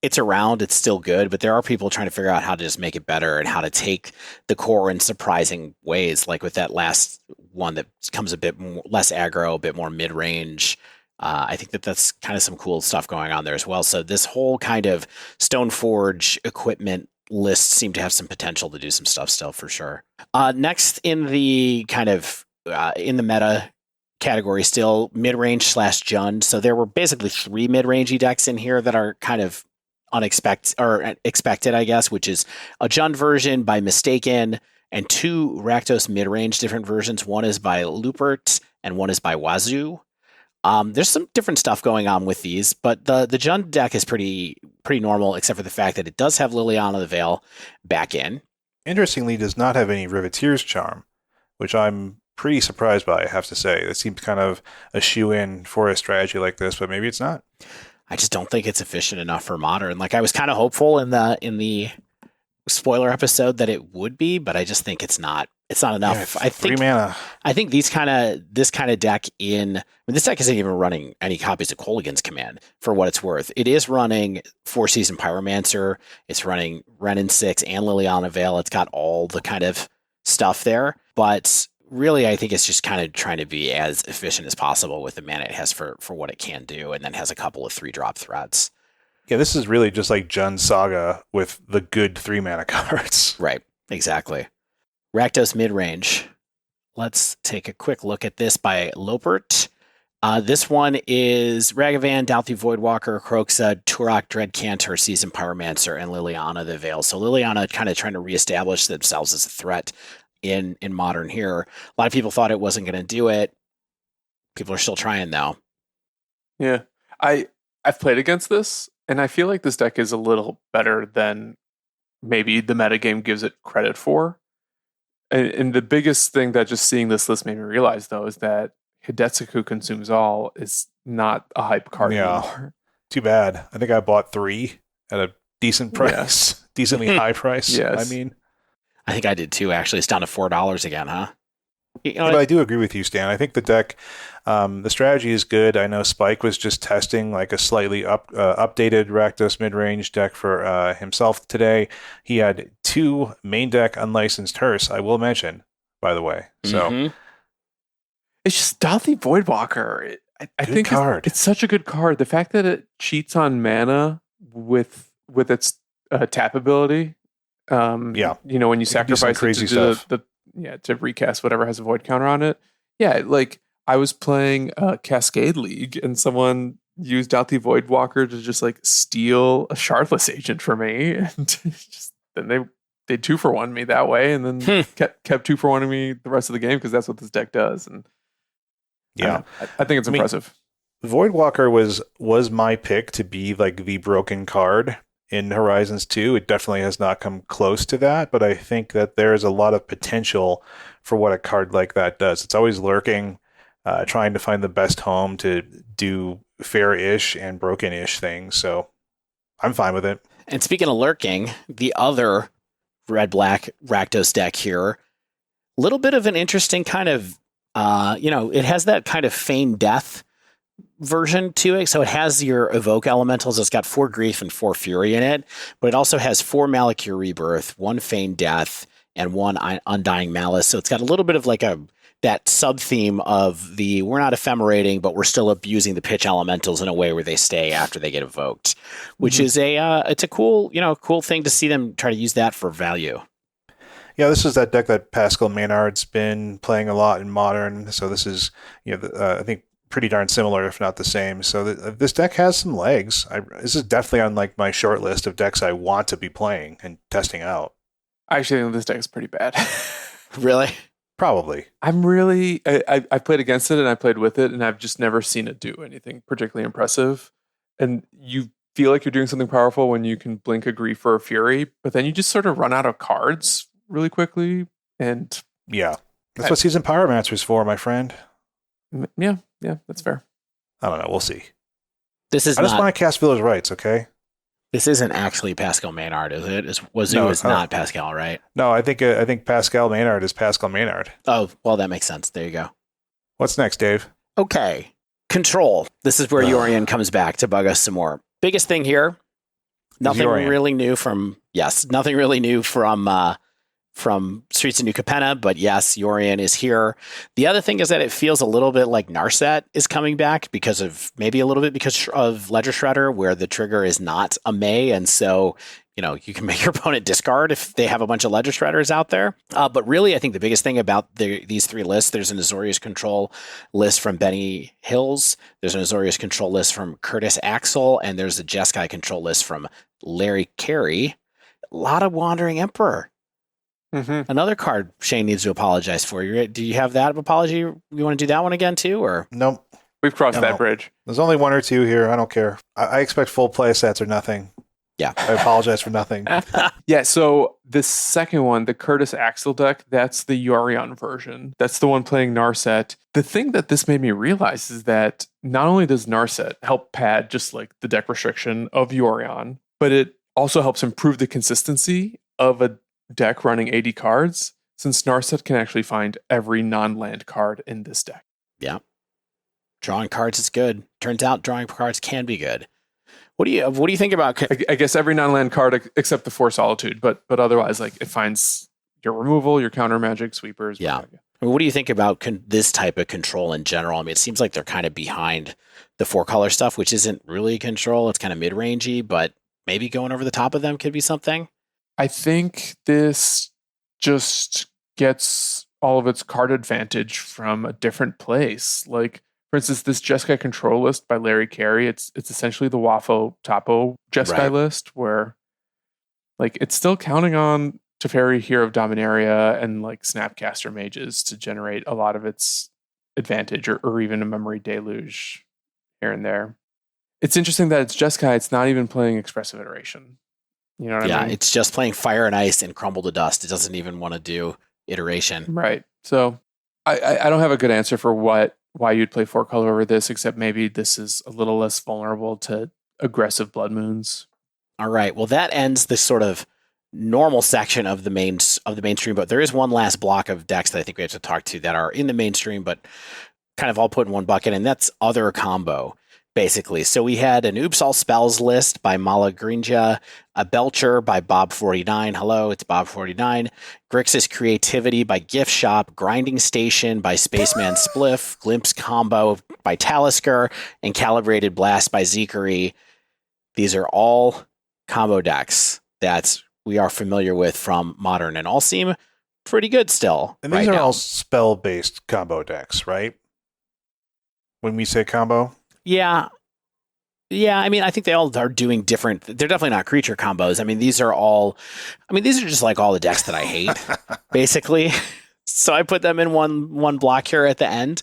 it's around, it's still good, but there are people trying to figure out how to just make it better and how to take the core in surprising ways, like with that last one that comes a bit less aggro, a bit more mid-range. I think that's kind of some cool stuff going on there as well. So this whole kind of Stoneforge equipment list seem to have some potential to do some stuff still, for sure. Next in the kind of in the meta category, still mid-range / Jund. So there were basically 3 mid-rangey decks in here that are kind of unexpected or expected, I guess, which is a Jund version by Mistaken and 2 Rakdos mid-range different versions. One is by Lupert and one is by Wazoo. There's some different stuff going on with these, but the Jund deck is pretty normal, except for the fact that it does have Liliana the Veil back in. Interestingly, does not have any Riveteer's Charm, which I'm pretty surprised by, I have to say. That seems kind of a shoe-in for a strategy like this, but maybe it's not. I just don't think it's efficient enough for Modern. Like, I was kind of hopeful in the spoiler episode that it would be, but I just think it's not. It's not enough. Yeah, it's 3 mana. I think this kind of deck this deck isn't even running any copies of Kolaghan's Command for what it's worth. It is running 4-season Pyromancer. It's running Renin 6 and Liliana Veil. It's got all the kind of stuff there, but really I think it's just kind of trying to be as efficient as possible with the mana it has for what it can do, and then has a couple of 3-drop threats. Yeah, this is really just like Jund Saga with the good 3 mana cards. Right, exactly. Rakdos midrange. Let's take a quick look at this by Lopert. This one is Ragavan, Dalthy Voidwalker, Kroxa, Turok, Dreadcantor, Season Pyromancer, and Liliana the Veil. So Liliana kind of trying to reestablish themselves as a threat in Modern here. A lot of people thought it wasn't going to do it. People are still trying though. Yeah. I've played against this, and I feel like this deck is a little better than maybe the metagame gives it credit for. And the biggest thing that just seeing this list made me realize, though, is that Hidetsuku Consumes All is not a hype card anymore. Too bad. I think I bought 3 at a decent price, decently high price. Yes. I mean, I think I did too, actually. It's down to $4 again, huh? You know, But I do agree with you, Stan. I think the deck, the strategy is good. I know Spike was just testing like a slightly updated Rakdos mid-range deck for himself today. He had 2 main deck unlicensed Hearse, I will mention, by the way. So it's just Stealthy Voidwalker. I Good think card. it's such a good card. The fact that it cheats on mana with its tap ability. Yeah. You know, when you It can do some sacrifice crazy it to stuff. to recast whatever has a void counter on it. Yeah, like I was playing Cascade League and someone used out the Voidwalker to just like steal a Shardless agent for me, and just then they 2-for-1 me that way, and then kept 2-for-1 me the rest of the game because that's what this deck does. And Yeah. I think it's impressive. Voidwalker was my pick to be like the broken card in Horizons 2. It definitely has not come close to that, but I think that there is a lot of potential for what a card like that does. It's always lurking, trying to find the best home to do fair-ish and broken-ish things, so I'm fine with it. And speaking of lurking, the other red-black Rakdos deck here, a little bit of an interesting kind of, it has that kind of feigned death version to it. So it has your evoke elementals. It's got 4 grief and 4 fury in it, but it also has 4 Malakir rebirth, 1 feigned death, and 1 undying malice. So it's got a little bit of like that sub theme of the we're not ephemerating, but we're still abusing the pitch elementals in a way where they stay after they get evoked, which is it's a cool thing to see them try to use that for value. Yeah, this is that deck that Pascal Maynard's been playing a lot in Modern, so this is, I think pretty darn similar, if not the same. So this deck has some legs. This is definitely on like my short list of decks I want to be playing and testing out. I actually think this deck is pretty bad. Really? Probably. I'm really I played against it and I played with it, and I've just never seen it do anything particularly impressive. And you feel like you're doing something powerful when you can blink a grief or a fury, but then you just sort of run out of cards really quickly. And Yeah. That's what Seasoned Pyromancer's for, my friend. Yeah, that's fair. I don't know. We'll see. I just want to cast Village Rights, okay? This isn't actually Pascal Maynard, is it? Wazoo No, is not Pascal, right? No, I think Pascal Maynard is Pascal Maynard. Oh, well, that makes sense. There you go. What's next, Dave? Okay. Control. This is where Yorion comes back to bug us some more. Biggest thing here, nothing really new from Streets of New Capenna, but yes, Yorion is here. The other thing is that it feels a little bit like Narset is coming back because of Ledger Shredder, where the trigger is not a May, and so you can make your opponent discard if they have a bunch of Ledger Shredders out there. But really, I think the biggest thing about these 3 lists, there's an Azorius Control list from Benny Hills, there's an Azorius Control list from Curtis Axel, and there's a Jeskai Control list from Larry Carey. A lot of Wandering Emperor. Mm-hmm. Another card Shane needs to apologize for. Do you have that apology? You want to do that one again too, or nope? We've crossed that bridge. There's only 1 or 2 here. I don't care. I expect full play sets or nothing. Yeah, I apologize for nothing. Yeah. So the second one, the Curtis Axel deck, that's the Yorion version. That's the one playing Narset. The thing that this made me realize is that not only does Narset help pad just like the deck restriction of Yorion, but it also helps improve the consistency of a deck running 80 cards, since Narset can actually find every non-land card in this deck. Yeah. Drawing cards is good. Turns out drawing cards can be good. What do you think about? I guess every non-land card except the 4 Solitude, but otherwise, like, it finds your removal, your counter magic, sweepers. Yeah. What do you think about this type of control in general? I mean, it seems like they're kind of behind the 4-color stuff, which isn't really control. It's kind of mid-rangey, but maybe going over the top of them could be something. I think this just gets all of its card advantage from a different place. Like, for instance, this Jeskai Control list by Larry Carey, it's essentially the Wafo Topo Jeskai list, where like it's still counting on Teferi, Hero of Dominaria, and like Snapcaster Mages to generate a lot of its advantage, or even a Memory Deluge here and there. It's interesting that it's Jeskai, it's not even playing Expressive Iteration. You know what I mean? Yeah, it's just playing Fire and Ice and Crumble to Dust. It doesn't even want to do iteration. Right. So I don't have a good answer for why you'd play 4-color over this, except maybe this is a little less vulnerable to aggressive Blood Moons. All right. Well, that ends this sort of normal section of the mainstream, but there is one last block of decks that I think we have to talk to that are in the mainstream, but kind of all put in one bucket, and that's other combo, basically. So we had an Oops All Spells list by Mala Grinja, a Belcher by Bob49. Hello, it's Bob49. Grixis Creativity by Gift Shop, Grinding Station by Spaceman Spliff, Glimpse Combo by Talisker, and Calibrated Blast by Zekery. These are all combo decks that we are familiar with from Modern and all seem pretty good still. And these are all spell-based combo decks, right? When we say combo? Yeah. Yeah, I mean, I think they all are doing different. They're definitely not creature combos. I mean, these are just like all the decks that I hate, basically. So I put them in one block here at the end.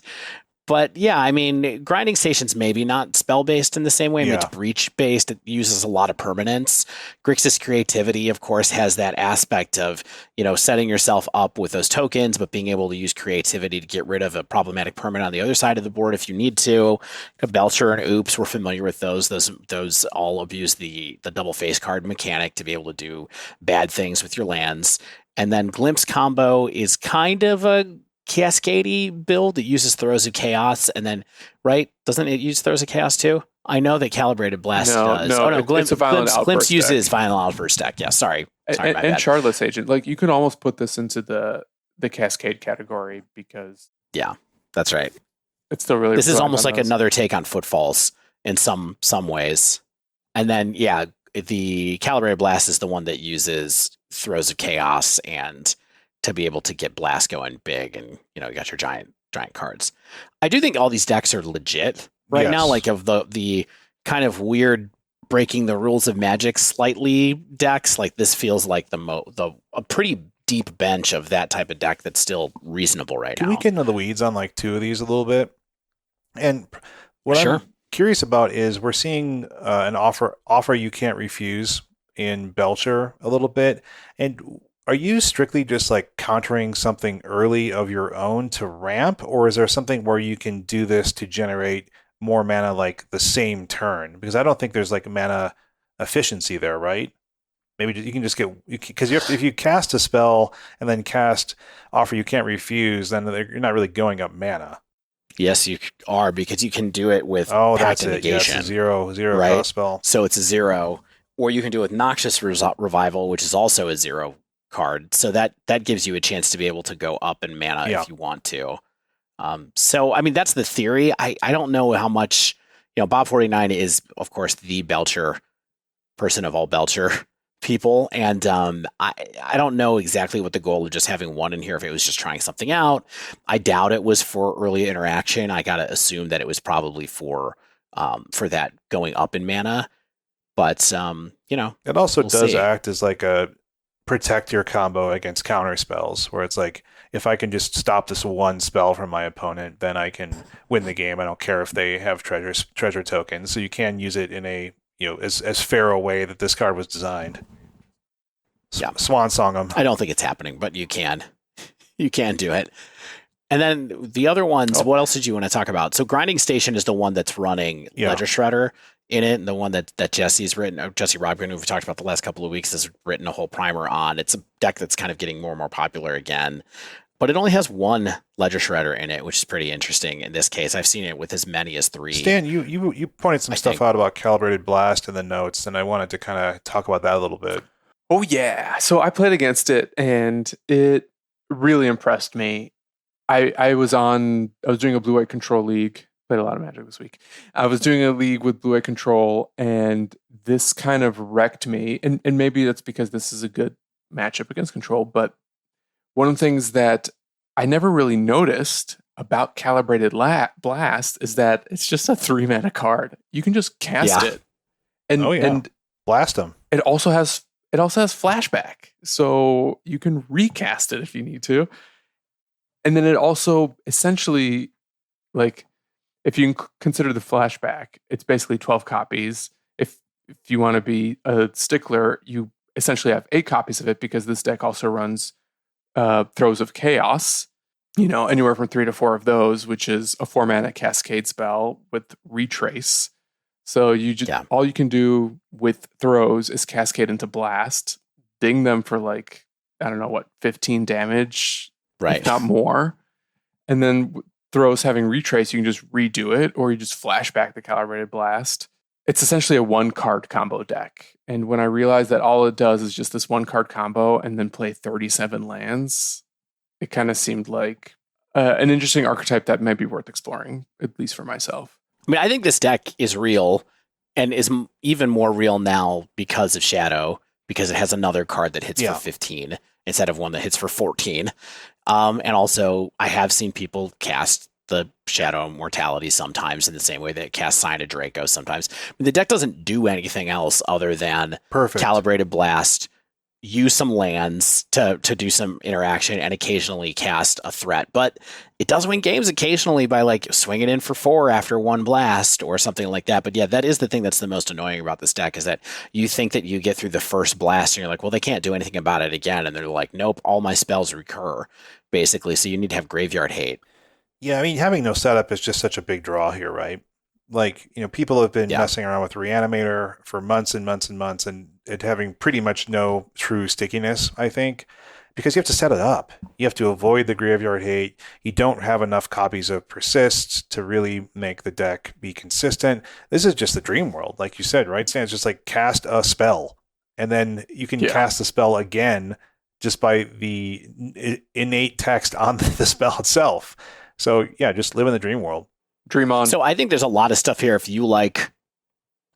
But yeah, I mean, Grinding Station's maybe not spell-based in the same way. I mean, it's breach-based. It uses a lot of permanence. Grixis Creativity, of course, has that aspect of, setting yourself up with those tokens, but being able to use creativity to get rid of a problematic permanent on the other side of the board if you need to. Belcher and Oops, we're familiar with those. Those all abuse the double face card mechanic to be able to do bad things with your lands. And then Glimpse Combo is kind of a Cascadey build. It uses Throes of Chaos, and then, right? Doesn't it use Throes of Chaos too? I know that Calibrated Blast does. Glimpse uses Violent Outburst deck. Yeah, sorry. And Charlotte's Agent. Like, you could almost put this into the Cascade category because... Yeah, that's right. It's still really... This is almost like another take on Footfalls in some ways. And then, yeah, the Calibrated Blast is the one that uses Throes of Chaos and to be able to get Blast going big, and you got your giant cards. I do think all these decks are legit right now, like of the kind of weird breaking the rules of Magic slightly decks. Like this feels like a pretty deep bench of that type of deck that's still reasonable right now. Can we get into the weeds on like two of these a little bit? And what I'm curious about is we're seeing an offer you can't refuse in Belcher a little bit. And are you strictly just like countering something early of your own to ramp, or is there something where you can do this to generate more mana like the same turn? Because I don't think there's like mana efficiency there, right? Maybe you can just because if you cast a spell and then cast offer you can't refuse, then you're not really going up mana. Yes, you are, because you can do it with Pact of Negation. Yes, zero right? Cost spell. So it's a 0, or you can do it with Noxious Revival, which is also a 0 card. So that gives you a chance to be able to go up in mana if you want to. So I mean, that's the theory. I don't know how much, Bob49 is of course the Belcher person of all Belcher people, and I don't know exactly what the goal of just having one in here, if it was just trying something out. I doubt it was for early interaction. I gotta assume that it was probably for that going up in mana. But it also does act as like a protect your combo against counter spells, where it's like, if I can just stop this one spell from my opponent, then I can win the game. I don't care if they have treasure tokens. So you can use it in a as fair a way that this card was designed. Swan song them. I don't think it's happening, but you can do it. And then the other ones, what else did you want to talk about? So Grinding Station is the one that's running Ledger Shredder in it, and the one that Jesse's written, Jesse Robkin, who we've talked about the last couple of weeks, has written a whole primer on. It's a deck that's kind of getting more and more popular again, but it only has one Ledger Shredder in it, which is pretty interesting in this case. I've seen it with as many as 3. Stan, you pointed some stuff out about Calibrated Blast in the notes, and I wanted to kind of talk about that a little bit. Oh yeah, so I played against it, and it really impressed me. I was doing a Blue-White Control League. Played a lot of Magic this week. I was doing a league with Blue-White Control, and this kind of wrecked me. And maybe that's because this is a good matchup against Control, but one of the things that I never really noticed about Calibrated Blast is that it's just a 3-mana card. You can just cast it. And blast them. It also has flashback, so you can recast it if you need to. And then it also essentially, like, if you consider the flashback, it's basically 12 copies. If you want to be a stickler, you essentially have 8 copies of it, because this deck also runs Throes of Chaos, anywhere from 3 to 4 of those, which is a 4-mana Cascade spell with Retrace. So all you can do with Throes is cascade into Blast. ding them for like, I don't know what, 15 damage, Right. if not more. And then throws having retrace, you can just redo it, or you just flash back the Calibrated Blast. It's essentially a 1-card combo deck. And when I realized that all it does is just this 1-card combo and then play 37 lands, it kind of seemed like an interesting archetype that might be worth exploring, at least for myself. I mean, I think this deck is real and is even more real now because of Shadow, because it has another card that hits for 15 instead of one that hits for 14. And also, I have seen people cast the Shadow Immortality sometimes in the same way that it casts Sign of Draco sometimes. I mean, the deck doesn't do anything else other than Calibrated Blast, use some lands to do some interaction, and occasionally cast a threat. But it does win games occasionally by like swinging in for 4 after 1 blast or something like that. But yeah, that is the thing that's the most annoying about this deck, is that you think that you get through the first blast and you're like, well, they can't do anything about it again. And they're like, nope, all my spells recur, basically. So you need to have graveyard hate. Yeah, I mean, having no setup is just such a big draw here, right? Like, people have been messing around with Reanimator for months and months and months, and it having pretty much no true stickiness, I think, because you have to set it up. You have to avoid the graveyard hate. You don't have enough copies of Persist to really make the deck be consistent. This is just the dream world, like you said, right, Stan? It's just like cast a spell, and then you can cast the spell again just by the innate text on the spell itself. So, yeah, just live in the dream world. Dream on. So I think there's a lot of stuff here. If you like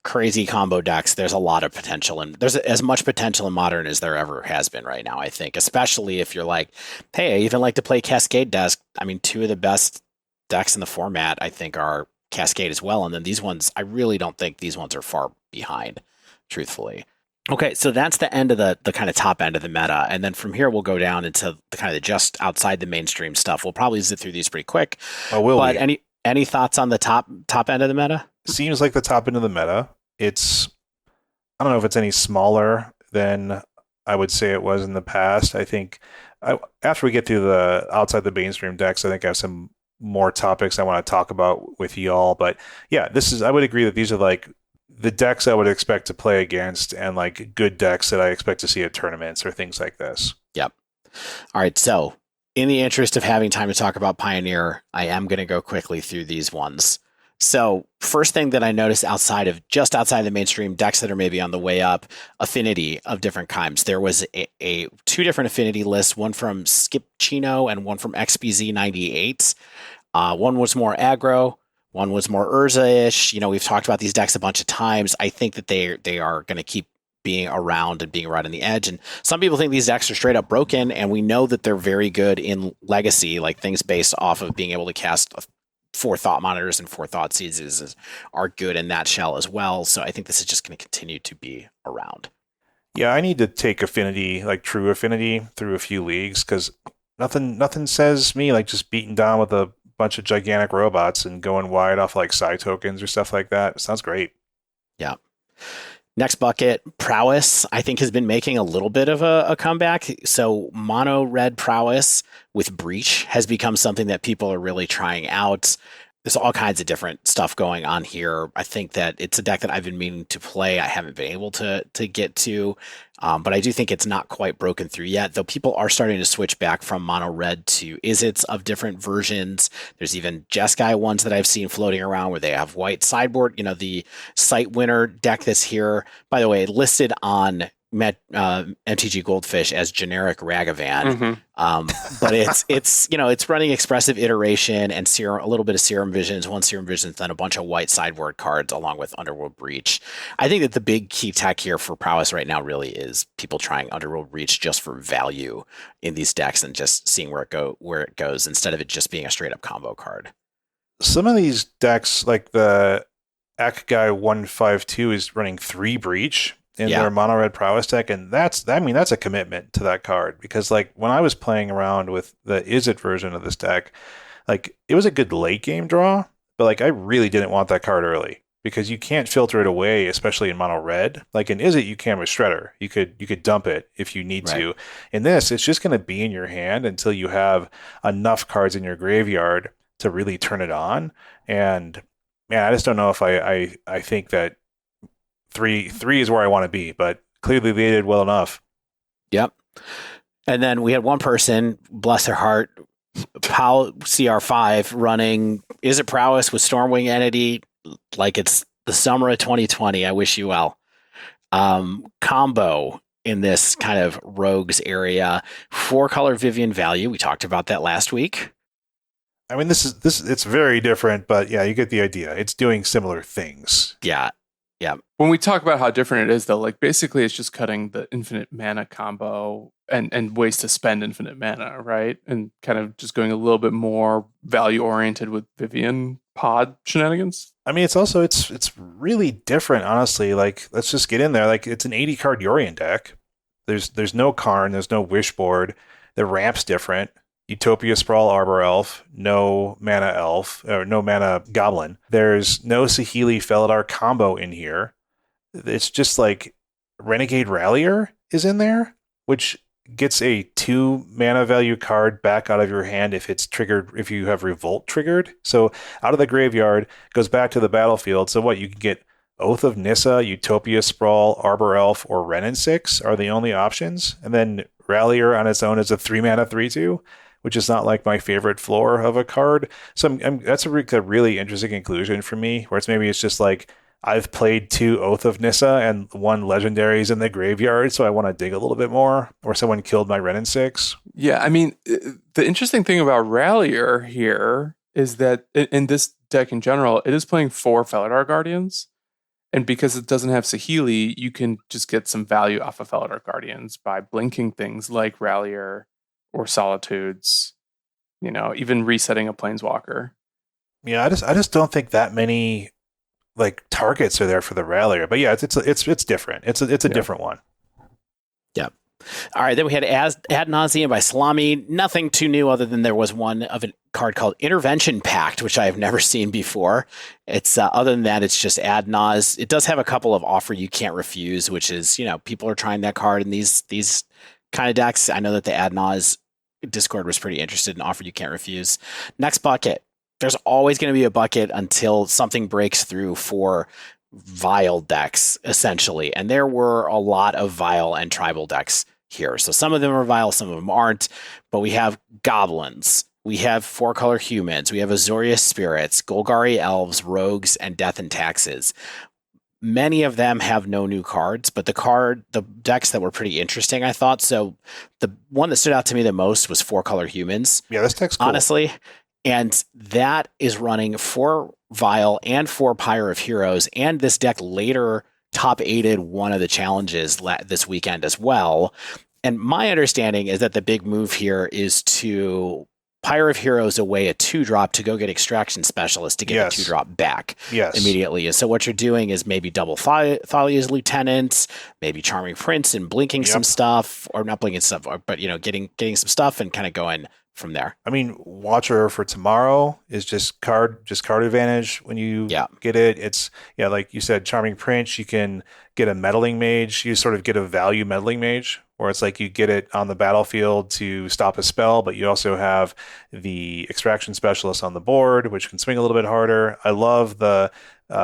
crazy combo decks, there's a lot of potential, and there's as much potential in Modern as there ever has been right now, I think, especially if you're like, hey, I even like to play Cascade decks. I mean, 2 of the best decks in the format, I think, are Cascade as well. And then these ones, I really don't think these ones are far behind, truthfully. Okay, so that's the end of the kind of top end of the meta. And then from here, we'll go down into the kind of the just outside the mainstream stuff. We'll probably zip through these pretty quick. Oh, will but we? Any thoughts on the top end of the meta? Seems like the top end of the meta. I don't know if it's any smaller than I would say it was in the past. I think after we get through the outside the mainstream decks, I think I have some more topics I want to talk about with y'all. But yeah, I would agree that these are like the decks I would expect to play against, and like good decks that I expect to see at tournaments or things like this. Yep. All right, so in the interest of having time to talk about Pioneer, I am going to go quickly through these ones. So first thing that I noticed outside the mainstream decks that are maybe on the way up, affinity of different kinds. There was a 2 different affinity lists, one from Skip Chino and one from XBZ98. One was more aggro, one was more Urza-ish. We've talked about these decks a bunch of times. I think that they are going to keep being around and being right on the edge. And some people think these decks are straight up broken, and we know that they're very good in Legacy, like things based off of being able to cast 4 Thought Monitors and 4 Thought Seizes are good in that shell as well. So I think this is just going to continue to be around. Yeah, I need to take affinity, like true affinity, through a few leagues, because nothing says me like just beating down with a bunch of gigantic robots and going wide off like side tokens or stuff like that. It sounds great. Yeah. Next bucket, Prowess, I think has been making a little bit of a comeback. So mono red Prowess with Breach has become something that people are really trying out. There's all kinds of different stuff going on here. I think that it's a deck that I've been meaning to play. I haven't been able to get to, but I do think it's not quite broken through yet, though people are starting to switch back from mono red to Izzets of different versions. There's even Jeskai ones that I've seen floating around where they have white sideboard, the Sight Winner deck that's here. By the way, listed on MTG Goldfish as generic Ragavan, but it's running Expressive Iteration and a little bit of Serum Visions, 1 Serum Visions, then a bunch of white sideboard cards along with Underworld Breach. I think that the big key tech here for Prowess right now really is people trying Underworld Breach just for value in these decks and just seeing where it goes instead of it just being a straight up combo card. Some of these decks, like the Akgai 152, is running 3 Breach in their mono red Prowess deck, and that's a commitment to that card, because like when I was playing around with the Izzet version of this deck, like it was a good late game draw, but like I really didn't want that card early because you can't filter it away, especially in mono red. Like in Izzet, you can with Shredder. You could dump it if you need to. In this, it's just going to be in your hand until you have enough cards in your graveyard to really turn it on. And man, I just don't know if I think that Three is where I want to be, but clearly they did well enough. Yep. And then we had one person, bless their heart, POW CR5 running Is It Prowess with Stormwing Entity like it's the summer of 2020. I wish you well. Combo in this kind of rogues area. 4-color Vivian value. We talked about that last week. I mean, this it's very different, but yeah, you get the idea. It's doing similar things. Yeah. When we talk about how different it is, though, like basically it's just cutting the infinite mana combo and ways to spend infinite mana, right? And kind of just going a little bit more value oriented with Vivian pod shenanigans. I mean, it's really different, honestly. Like, let's just get in there. Like, it's an 80 card Yorion deck. There's no Karn, there's no Wishboard. The ramp's different. Utopia Sprawl Arbor Elf, no mana elf, or no mana goblin. There's no Saheeli Felidar combo in here. It's just like Renegade Rallier is in there, which gets a 2 mana value card back out of your hand if it's triggered, if you have Revolt triggered. So out of the graveyard, goes back to the battlefield. So what, you can get Oath of Nissa, Utopia Sprawl, Arbor Elf, or Wrenn and 6 are the only options. And then Rallier on its own is a 3 mana 3/2. Which is not like my favorite floor of a card. So that's a really interesting conclusion for me, where it's just like, I've played 2 Oath of Nissa and 1 Legendaries in the graveyard, so I want to dig a little bit more, or someone killed my Wrenn and 6. Yeah, I mean, the interesting thing about Rallier here is that in this deck in general, it is playing 4 Felidar Guardians. And because it doesn't have Saheeli, you can just get some value off of Felidar Guardians by blinking things like Rallier, or Solitudes, even resetting a Planeswalker. Yeah, I just don't think that many like targets are there for the Rallier. But yeah, it's different. It's a different one. Yep. All right, then we had Ad Nauseam by Salami. Nothing too new other than there was one of a card called Intervention Pact, which I have never seen before. It's other than that, it's just Ad Nause. It does have a couple of Offer You Can't Refuse, which is, people are trying that card in these kind of decks. I know that the Ad Nause Discord was pretty interested in Offer You Can't Refuse. Next bucket. There's always going to be a bucket until something breaks through for Vile decks, essentially. And there were a lot of Vile and Tribal decks here. So some of them are Vile, some of them aren't. But we have Goblins. We have 4-color Humans. We have Azorius Spirits, Golgari Elves, Rogues, and Death and Taxes. Many of them have no new cards, but the decks that were pretty interesting, I thought. So the one that stood out to me the most was 4-color Humans. Yeah, this deck's cool. Honestly. And that is running 4 Vile and 4 Pyre of Heroes. And this deck later top 8'd one of the challenges this weekend as well. And my understanding is that the big move here is to Pyre of Heroes away a 2-drop to go get Extraction Specialist to get the 2-drop back immediately. And so what you're doing is maybe double Thalia's Lieutenant, maybe Charming Prince and blinking some stuff, or not blinking stuff, but getting some stuff and kind of going from there. I mean, Watcher for Tomorrow is just card advantage when you get it. It's like you said, Charming Prince, you can get a Meddling Mage. You sort of get a value Meddling Mage, where it's like you get it on the battlefield to stop a spell, but you also have the Extraction Specialist on the board, which can swing a little bit harder. I love the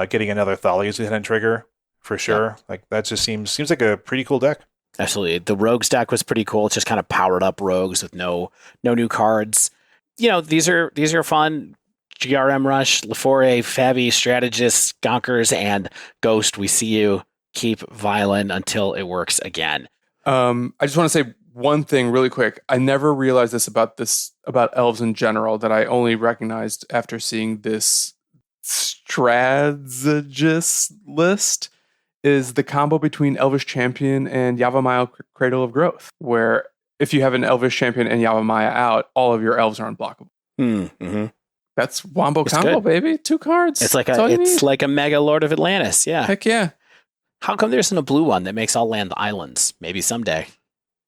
getting another Thalia's Lieutenant trigger for sure. Yep. Like that just seems like a pretty cool deck. Absolutely. The Rogues deck was pretty cool. It's just kind of powered up Rogues with no new cards. These are fun. GRM Rush, Lefore, Fabi, Strategist, Gonkers, and Ghost. We see you. Keep violent until it works again. I just want to say one thing really quick. I never realized this about elves in general, that I only recognized after seeing this strategist list, is the combo between Elvish Champion and Yavimaya Cradle of Growth, where if you have an Elvish Champion and Yavimaya out, all of your elves are unblockable. Mm-hmm. That's Wombo combo, baby. 2 cards. It's like a mega Lord of Atlantis. Yeah. Heck yeah. How come there isn't a blue one that makes all land islands? Maybe someday.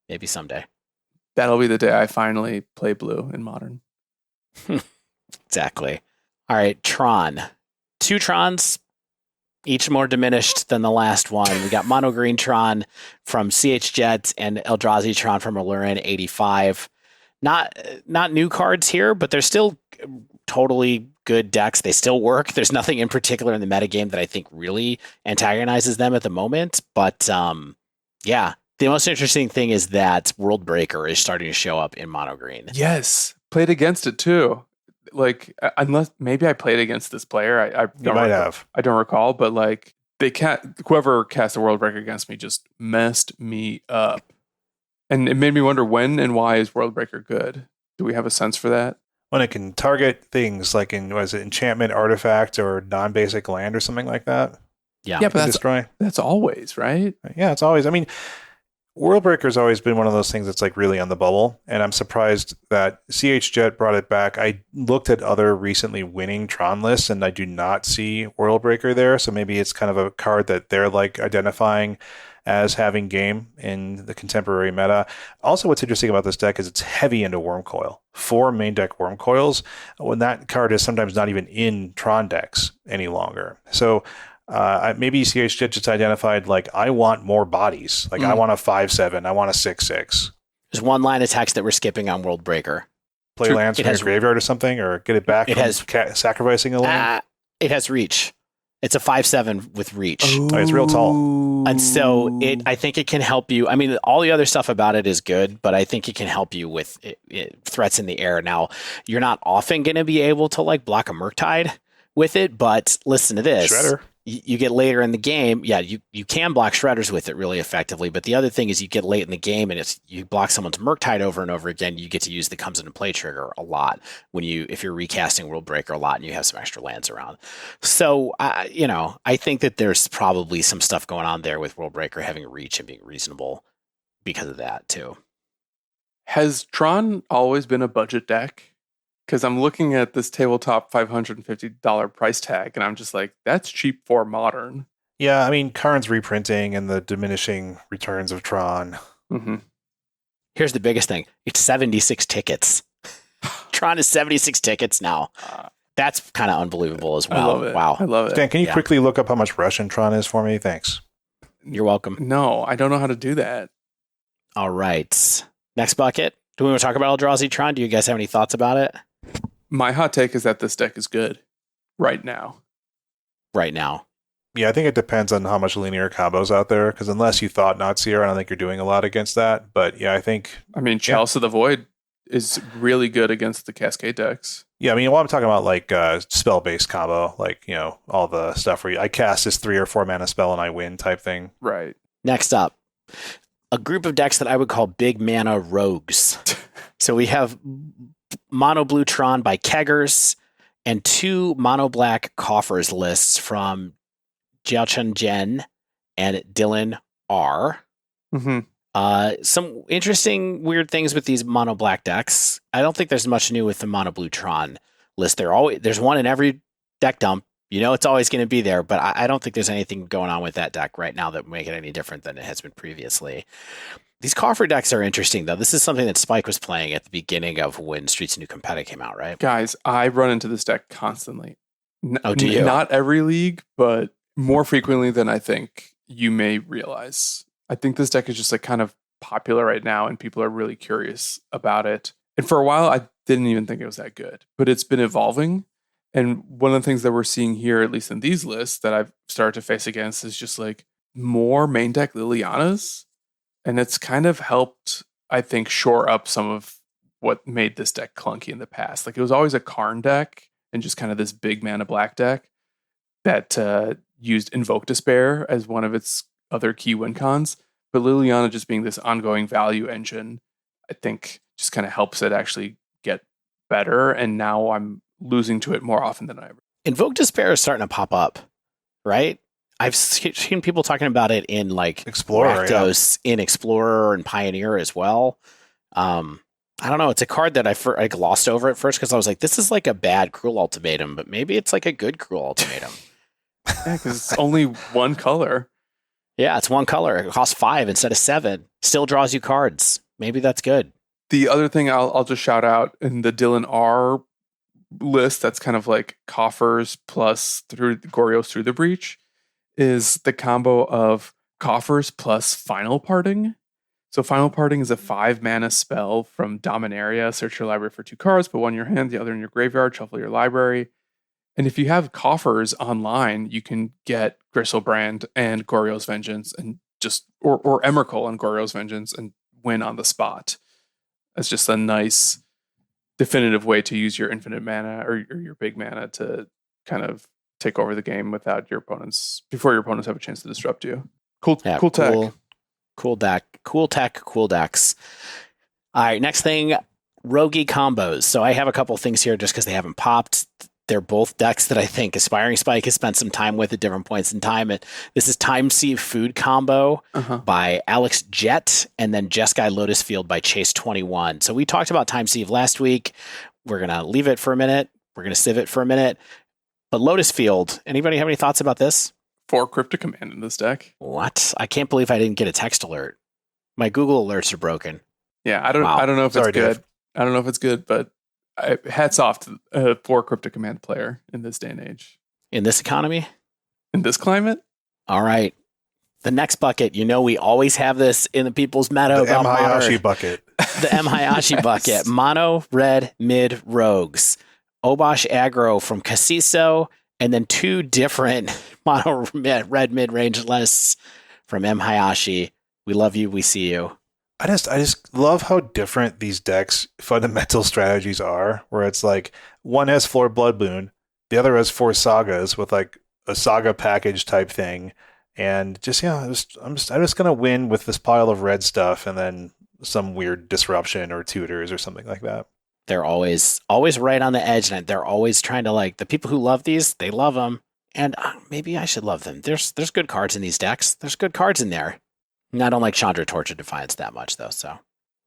That'll be the day I finally play blue in Modern. Exactly. All right, Tron. 2 Trons, each more diminished than the last one. We got Mono Green Tron from CH Jet and Eldrazi Tron from Alurin 85. Not new cards here, but they're still totally good decks. They still work. There's nothing in particular in the metagame that I think really antagonizes them at the moment. But The most interesting thing is that World Breaker is starting to show up in mono green. Yes, played against it too. Like, unless maybe I played against this player, I You might have. I don't recall, but like they can't. Whoever cast the World Breaker against me just messed me up, and it made me wonder when and why is World Breaker good? Do we have a sense for that? When it can target things like was it enchantment, artifact, or non-basic land or something like that? Yeah. Yeah, but Destroy. that's always right. Yeah, it's always. I mean, World Breaker's always been one of those things that's like really on the bubble, and I'm surprised that CH Jet brought it back. I looked at other recently winning Tron lists, and I do not see World Breaker there. So maybe it's kind of a card that they're like identifying as having game in the contemporary meta. Also, what's interesting about this deck is it's heavy into Wormcoil. 4 main deck Wormcoils, when that card is sometimes not even in Tron decks any longer. So maybe CH Jet just identified, like, I want more bodies. Like, I want a 5/7. I want a 6/6. There's one line of text that we're skipping on World Breaker. Play lands from your graveyard or something, or get it back from sacrificing a land. It has reach. It's a 5/7 with reach. Oh, it's real tall. And so I think it can help you. I mean, all the other stuff about it is good, but I think it can help you with threats in the air. Now, you're not often going to be able to like block a Murktide with it, but listen to this. Shredder. You get later in the game, yeah, you can block Shredders with it really effectively. But the other thing is you get late in the game and you block someone's Murktide over and over again. You get to use the comes into play trigger a lot if you're recasting World Breaker a lot and you have some extra lands around. So I think that there's probably some stuff going on there with World Breaker having reach and being reasonable because of that too. Has Tron always been a budget deck? Because I'm looking at this tabletop $550 price tag, and I'm just like, that's cheap for Modern. Yeah, I mean, Karn's reprinting and the diminishing returns of Tron. Mm-hmm. Here's the biggest thing. It's 76 tickets. Tron is 76 tickets now. That's kind of unbelievable as well. I love it. Wow. I love it. Dan, can you quickly look up how much Russian Tron is for me? Thanks. You're welcome. No, I don't know how to do that. All right. Next bucket. Do we want to talk about Eldrazi Tron? Do you guys have any thoughts about it? My hot take is that this deck is good right now. Right now. Yeah, I think it depends on how much linear combos out there, because unless you thought Nazi, I don't think you're doing a lot against that. But yeah, I think... I mean, Chalice of the Void is really good against the Cascade decks. Yeah, I mean, I'm talking about like spell-based combo, like, all the stuff where I cast this 3 or 4 mana spell and I win type thing. Right. Next up, a group of decks that I would call big mana rogues. So we have Mono Blue Tron by Keggers and 2 Mono Black Coffers lists from Jiaochen Jen and Dylan R. Mm-hmm. Some interesting, weird things with these Mono Black decks. I don't think there's much new with the Mono Blue Tron list. There's one in every deck dump. It's always going to be there, but I don't think there's anything going on with that deck right now that would make it any different than it has been previously. These coffer decks are interesting, though. This is something that Spike was playing at the beginning of when Streets of New Competitive came out, right? Guys, I run into this deck constantly. Oh, do you? Not every league, but more frequently than I think you may realize. I think this deck is just like kind of popular right now, and people are really curious about it. And for a while, I didn't even think it was that good, but it's been evolving. And one of the things that we're seeing here, at least in these lists that I've started to face against, is just like more main deck Lilianas. And it's kind of helped, I think, shore up some of what made this deck clunky in the past. Like, it was always a Karn deck and just kind of this big mana black deck that used Invoke Despair as one of its other key win cons. But Liliana just being this ongoing value engine, I think just kind of helps it actually get better. And now I'm losing to it more often than ever. Invoke Despair is starting to pop up, right? I've seen people talking about it in like Explorer, Rakdos, in Explorer and Pioneer as well. I don't know. It's a card that I glossed over at first because I was like, this is like a bad Cruel Ultimatum, but maybe it's like a good Cruel Ultimatum. Yeah, because it's only one color. Yeah, it's one color. It costs 5 instead of 7. Still draws you cards. Maybe that's good. The other thing I'll just shout out in the Dylan R list that's kind of like coffers plus through Goryo's Through the Breach is the combo of coffers plus Final Parting. So Final Parting is a 5 mana spell from Dominaria. Search your library for 2 cards, put one in your hand, the other in your graveyard, shuffle your library. And if you have coffers online, you can get Gristlebrand and Goryo's Vengeance and just or Emrakul on Gorgo's Vengeance and win on the spot. As just a nice definitive way to use your infinite mana or your big mana to kind of take over the game before your opponents have a chance to disrupt you. Cool tech. Cool tech, cool decks. All right, next thing, roguey combos. So I have a couple things here just because they haven't popped. They're both decks that I think Aspiring Spike has spent some time with at different points in time. This is Time Sieve Food combo by Alex Jett and then Jeskai Lotus Field by Chase21. So we talked about Time Sieve last week. We're going to leave it for a minute. We're going to sieve it for a minute. But Lotus Field, anybody have any thoughts about this? 4 Cryptic Command in this deck. What? I can't believe I didn't get a text alert. My Google alerts are broken. Yeah, I don't know if it's good. Dave. I don't know if it's good, but hats off to a 4 Cryptic Command player in this day and age. In this economy? In this climate? All right. The next bucket, we always have this in the people's meta. The M. Hayashi bucket. The M. Hayashi bucket. Mono, red, mid, rogues. Obosh aggro from Kasiso, and then 2 different mono red mid-range lists from M. Hayashi. We love you. We see you. I just love how different these decks' fundamental strategies are, where it's like one has 4 Blood Moon, the other has 4 Sagas with like a Saga package type thing. And just, I'm just going to win with this pile of red stuff and then some weird disruption or tutors or something like that. They're always right on the edge, and they're always trying to the people who love these, they love them. And maybe I should love them. There's good cards in these decks. There's good cards in there. And I don't like Chandra Torch of Defiance that much, though. So,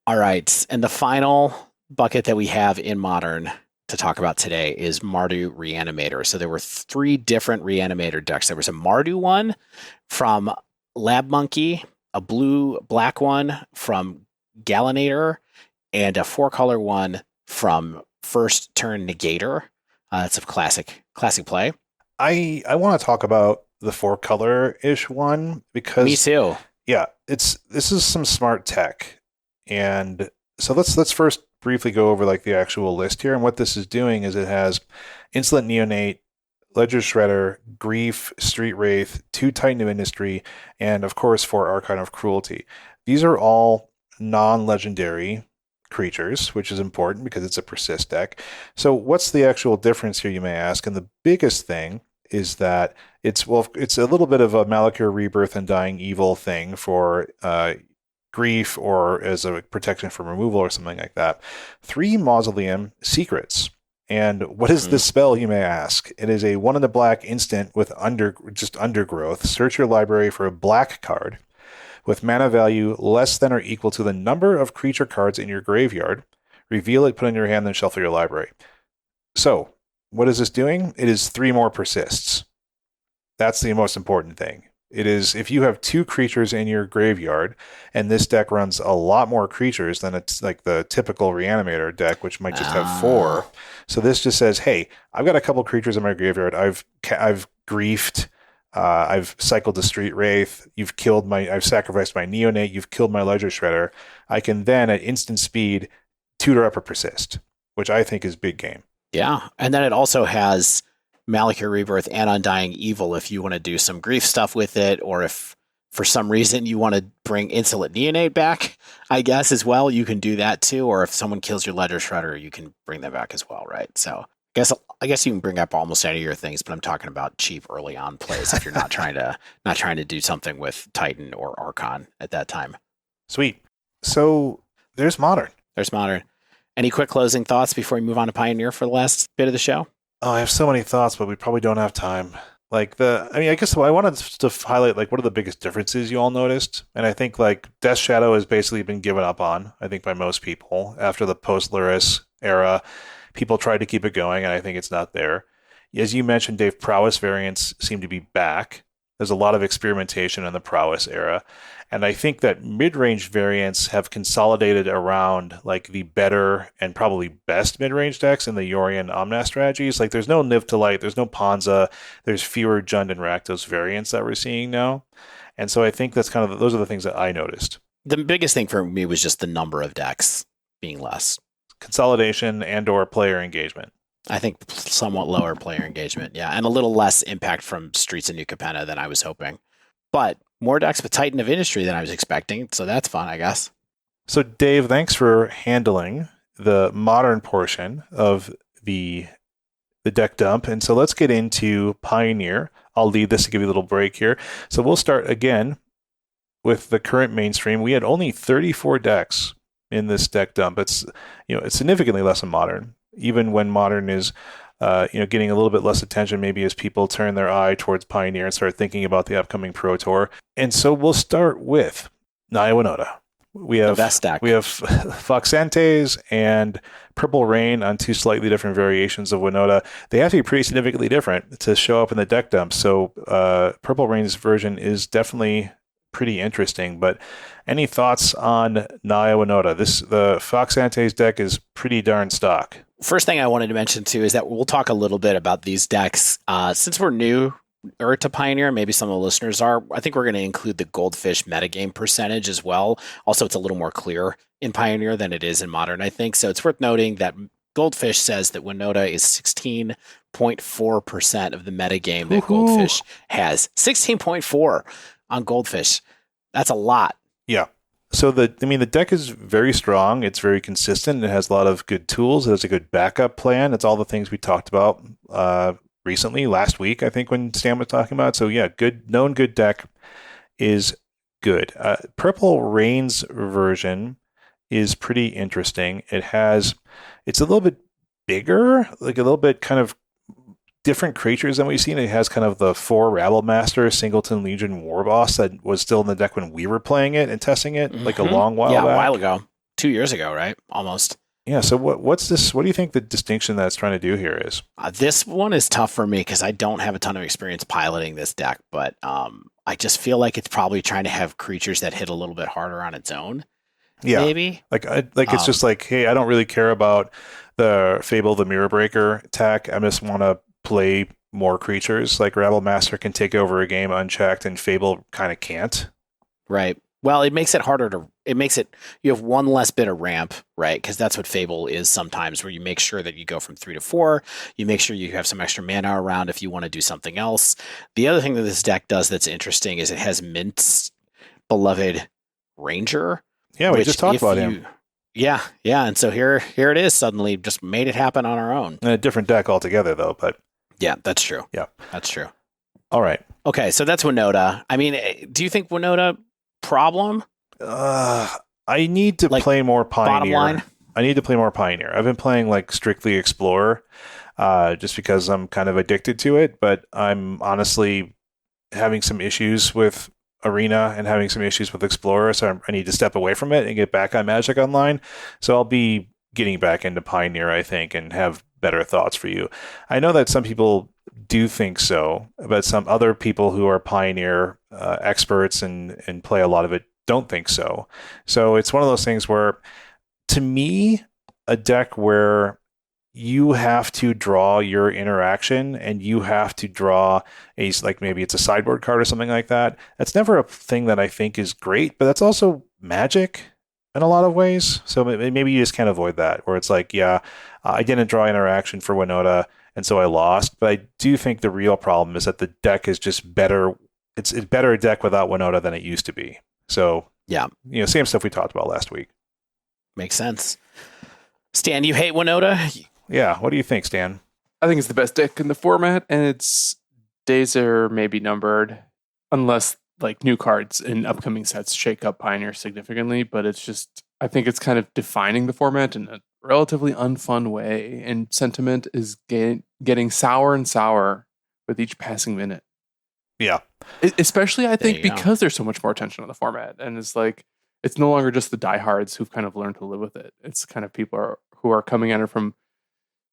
all right. And the final bucket that we have in Modern to talk about today is Mardu Reanimator. So there were 3 different Reanimator decks. There was a Mardu one from Lab Monkey, a blue-black one from Galinator, and a 4-color one from First Turn Negator. It's a classic play. I want to talk about the 4-color-ish one because me too. Yeah, this is some smart tech, and so let's first briefly go over the actual list here. And what this is doing is it has Insolent Neonate, Ledger Shredder, Grief, Street Wraith, 2 Titan of Industry, and of course 4 Archon of Cruelty. These are all non-legendary creatures, which is important because it's a persist deck. So what's the actual difference here, you may ask? And the biggest thing is that it's a little bit of a Malakir Rebirth and Dying Evil thing for grief or as a protection from removal or something like that. 3 Mausoleum Secrets. And what is this spell, you may ask? It is a 1 in the black instant with undergrowth. Search your library for a black card with mana value less than or equal to the number of creature cards in your graveyard. Reveal it, put it in your hand, then shuffle your library. So, what is this doing? It is 3 more persists. That's the most important thing. It is if you have 2 creatures in your graveyard, and this deck runs a lot more creatures than it's like the typical Reanimator deck, which might just have 4. So this just says, hey, I've got a couple creatures in my graveyard. I've griefed. I've cycled the Street Wraith. I've sacrificed my Neonate. You've killed my Ledger Shredder. I can then, at instant speed, tutor up a persist, which I think is big game. Yeah, and then it also has Malakir Rebirth and Undying Evil if you want to do some grief stuff with it, or if for some reason you want to bring Insolent Neonate back, I guess, as well, you can do that too. Or if someone kills your Ledger Shredder, you can bring them back as well, right? So I guess you can bring up almost any of your things, but I'm talking about cheap early on plays if you're not trying to do something with Titan or Archon at that time. Sweet. So there's Modern. Any quick closing thoughts before we move on to Pioneer for the last bit of the show? Oh, I have so many thoughts, but we probably don't have time. I guess I wanted to highlight what are the biggest differences you all noticed, and I think Death Shadow has basically been given up on. I think by most people after the post-Luris era, people tried to keep it going, and I think it's not there. As you mentioned, Dave, Prowess variants seem to be back. There's a lot of experimentation in the Prowess era. And I think that mid-range variants have consolidated around the better and probably best mid-range decks in the Yorion Omnath strategies. There's no Niv to Light, there's no Panza, there's fewer Jund and Rakdos variants that we're seeing now. And so I think that's those are the things that I noticed. The biggest thing for me was just the number of decks being less. Consolidation and or player engagement. I think somewhat lower player engagement, yeah, and a little less impact from Streets of New Capenna than I was hoping. but more decks with Titan of Industry than I was expecting. So that's fun, I guess. So, Dave, thanks for handling the modern portion of the deck dump. And so let's get into Pioneer. I'll lead this to give you a little break here. So we'll start again with the current mainstream. We had only 34 decks in this deck dump. It's significantly less than Modern, even when Modern is getting a little bit less attention, maybe as people turn their eye towards Pioneer and start thinking about the upcoming Pro Tour. And so we'll start with Naya Winota. We have the best deck. We have Foxantes and Purple Rain on two slightly different variations of Winota. They have to be pretty significantly different to show up in the deck dump. So Purple Rain's version is definitely pretty interesting. But any thoughts on Naya Winota? The Foxantes deck is pretty darn stock. First thing I wanted to mention too is that we'll talk a little bit about these decks. Since we're new or to Pioneer, maybe some of the listeners are, I think we're going to include the Goldfish metagame percentage as well. Also, it's a little more clear in Pioneer than it is in Modern, I think. So it's worth noting that Goldfish says that Winota is 16.4% of the metagame that Goldfish has. 16.4 on Goldfish. That's a lot. Yeah. So the deck is very strong. It's very consistent. It has a lot of good tools. It has a good backup plan. It's all the things we talked about recently, last week, I think, when Stan was talking about. So yeah, good deck is good. Purple Rain's version is pretty interesting. It's a little bit bigger, like a little bit kind of different creatures than we've seen. It has kind of the 4 Rabblemaster Singleton Legion Warboss that was still in the deck when we were playing it and testing it, like a long while back. Yeah, a while ago. 2 years ago, right? Almost. Yeah, so what's this? What do you think the distinction that it's trying to do here is? This one is tough for me because I don't have a ton of experience piloting this deck, but I just feel like it's probably trying to have creatures that hit a little bit harder on its own. Yeah, maybe. It's just like, hey, I don't really care about the Fable the Mirror Breaker attack. I just want to play more creatures. Like Rabblemaster can take over a game unchecked, and Fable kind of can't. Right. Well, it makes it harder you have one less bit of ramp, right? Because that's what Fable is sometimes, where you make sure that you go from 3 to 4. You make sure you have some extra mana around if you want to do something else. The other thing that this deck does that's interesting is it has Mint's beloved Ranger. Yeah, we just talked about him. Yeah. And so here it is, suddenly just made it happen on our own. In a different deck altogether, though, but... Yeah, that's true. Yeah. That's true. All right. Okay, so that's Winota. I mean, do you think Winota problem? I need to play more Pioneer. Bottom line? I need to play more Pioneer. I've been playing like strictly Explorer just because I'm kind of addicted to it, but I'm honestly having some issues with Arena and having some issues with Explorer, so I need to step away from it and get back on Magic Online. So I'll be getting back into Pioneer, I think, and have better thoughts for you. I know that some people do think so, but some other people who are Pioneer experts and play a lot of it don't think so. So it's one of those things where, to me, a deck where you have to draw your interaction and you have to draw maybe it's a sideboard card or something like that. That's never a thing that I think is great, but that's also Magic in a lot of ways. So maybe you just can't avoid that, where it's like, yeah, I didn't draw interaction for Winota, and so I lost. But I do think the real problem is that the deck is just better. It's a better deck without Winota than it used to be. So yeah, same stuff we talked about last week. Makes sense. Stan, you hate Winota? Yeah. What do you think, Stan? I think it's the best deck in the format, and its days are maybe numbered, unless like new cards in upcoming sets shake up Pioneer significantly. But it's just, I think it's kind of defining the format in a relatively unfun way, and sentiment is getting sour and sour with each passing minute. Yeah. Especially, I think, because there's so much more attention on the format, and it's like, it's no longer just the diehards who've kind of learned to live with it. It's kind of people who are coming at it from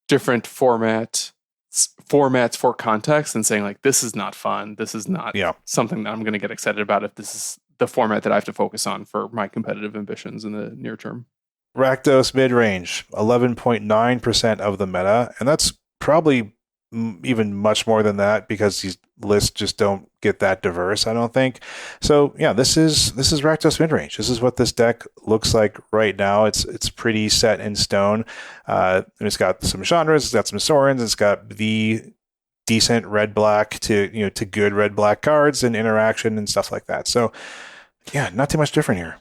different formats for context and saying like, this is not fun. This is not something that I'm going to get excited about if this is the format that I have to focus on for my competitive ambitions in the near term. Rakdos mid-range, 11.9% of the meta, and that's probably even much more than that because these lists just don't get that diverse, I don't think. So yeah, this is Rakdos mid-range. This is what this deck looks like right now. It's pretty set in stone. And it's got some genres, it's got some Sorens, it's got the decent red black to to good red black cards and interaction and stuff like that. So yeah, not too much different here.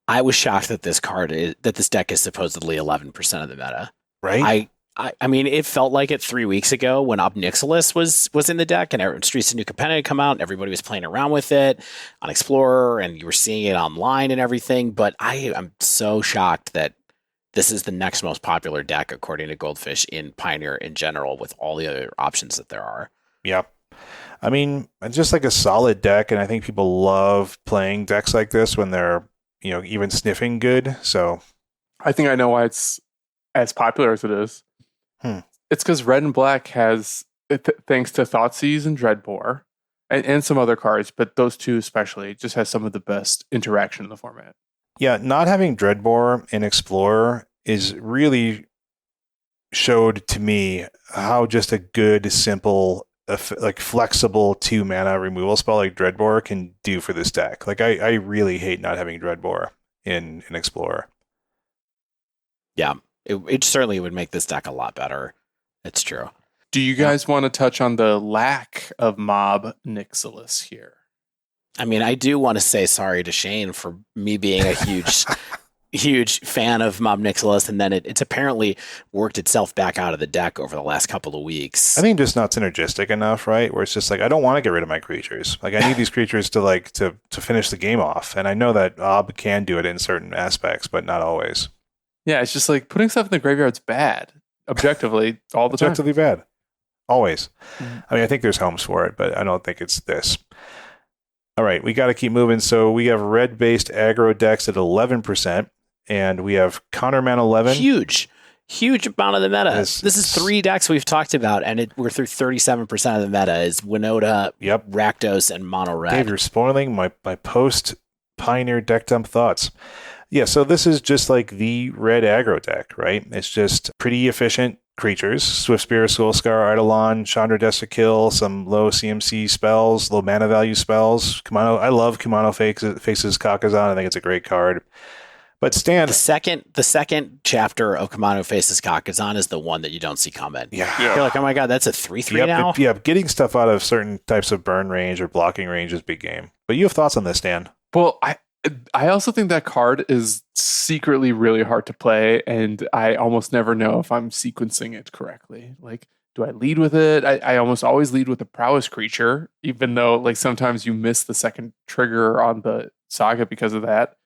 I was shocked that this deck is supposedly 11% of the meta. Right? I mean, it felt like it 3 weeks ago when Obnixilis was in the deck and Streets of New Capenna had come out and everybody was playing around with it on Explorer and you were seeing it online and everything. But I am so shocked that this is the next most popular deck according to Goldfish in Pioneer in general with all the other options that there are. Yeah. I mean, it's just like a solid deck, and I think people love playing decks like this when they're, even sniffing good. So I think I know why it's as popular as it is. It's because red and black has, thanks to Thoughtseize and Dreadbore, and some other cards, but those two especially, just has some of the best interaction in the format. yeah, not having Dreadbore in Explorer is really showed to me how just a good, simple, like flexible 2-mana removal spell like Dreadbore can do for this deck. Like I really hate not having Dreadbore in Explorer. Yeah, it certainly would make this deck a lot better. It's true. Do you guys want to touch on the lack of Mob Nixilis here? I mean, I do want to say sorry to Shane for me being a huge fan of Mob Nixilis, and then it's apparently worked itself back out of the deck over the last couple of weeks. I think just not synergistic enough, right? Where it's just like, I don't want to get rid of my creatures. Like I need these creatures to finish the game off. And I know that Ob can do it in certain aspects, but not always. Yeah, it's just like putting stuff in the graveyard's bad. Objectively, all the time. Objectively bad. Always. Mm-hmm. I mean, I think there's homes for it, but I don't think it's this. All right, we got to keep moving. So we have red-based aggro decks at 11%, and we have Counterman 11. Huge amount of the meta. This is 3 decks we've talked about, and we're through 37% of the meta is Winota, Rakdos, and Mono Red. Dave, you're spoiling my post-Pioneer deck dump thoughts. Yeah, so this is just like the red aggro deck, right? It's just pretty efficient creatures. Swift Spear, Soulscar, Eidolon, Chandra Kill, some low CMC spells, low mana value spells. Kumano, I love Kumano Faces Kakazan. I think it's a great card. But Stan, the second chapter of Kumano Faces Kakazan is the one that you don't see coming. Yeah. You're like, oh my god, that's a 3/3 now? Yeah, getting stuff out of certain types of burn range or blocking range is big game. But you have thoughts on this, Stan? Well, I also think that card is secretly really hard to play, and I almost never know if I'm sequencing it correctly. Like, do I lead with it? I almost always lead with a prowess creature, even though like sometimes you miss the second trigger on the saga because of that.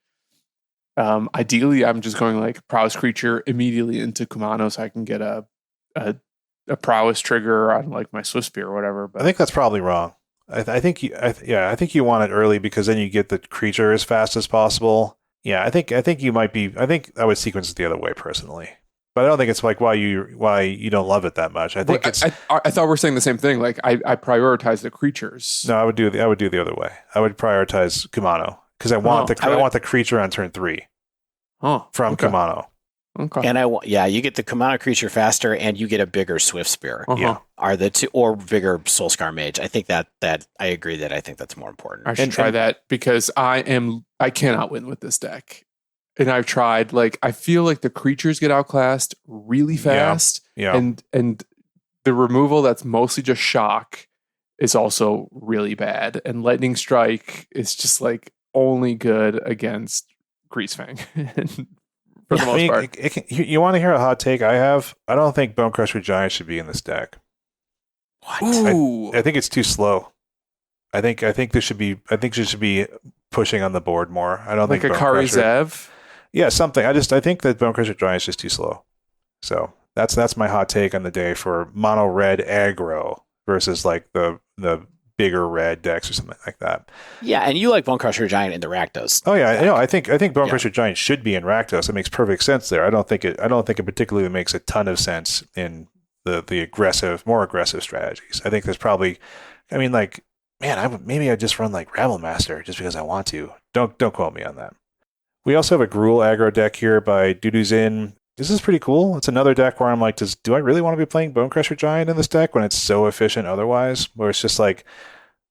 Ideally, I'm just going like prowess creature immediately into Kumano so I can get a prowess trigger on like my Swift Spear or whatever. But I think that's probably wrong. I think you want it early because then you get the creature as fast as possible. Yeah, I think you might be. I think I would sequence it the other way personally, but I don't think it's like why you don't love it that much. I think it's. I thought we're saying the same thing. Like I prioritize the creatures. No, I would do the other way. I would prioritize Kumano because I want the creature on turn 3. From Kumano. Okay. And you get the Kumano creature faster, and you get a bigger Swift Spear. Yeah, are the two, or bigger Soulscar Mage. I think that I agree that I think that's more important. I should try that because I cannot win with this deck, and I've tried. Like I feel like the creatures get outclassed really fast. Yeah. And the removal that's mostly just shock is also really bad, and Lightning Strike is just like only good against Greasefang. For the most part. You want to hear a hot take I have? I don't think Bonecrusher Giant should be in this deck. What? I think it's too slow. I think this should be. I think it should be pushing on the board more. I don't think Akari Zev. Yeah, something. I think that Bonecrusher Giant is just too slow. So that's my hot take on the day for mono red aggro versus like the bigger red decks or something like that. Yeah, and you like Bonecrusher Giant in the Rakdos. Oh yeah, I know. I think Bonecrusher Giant should be in Rakdos. It makes perfect sense there. I don't think it particularly makes a ton of sense in the more aggressive strategies. I think there's probably, I mean, like, man, maybe I just run like Rabble Master just because I want to. Don't quote me on that. We also have a Gruul aggro deck here by Duduzin. This is pretty cool. It's another deck where I'm like, do I really want to be playing Bonecrusher Giant in this deck when it's so efficient otherwise? Where it's just like,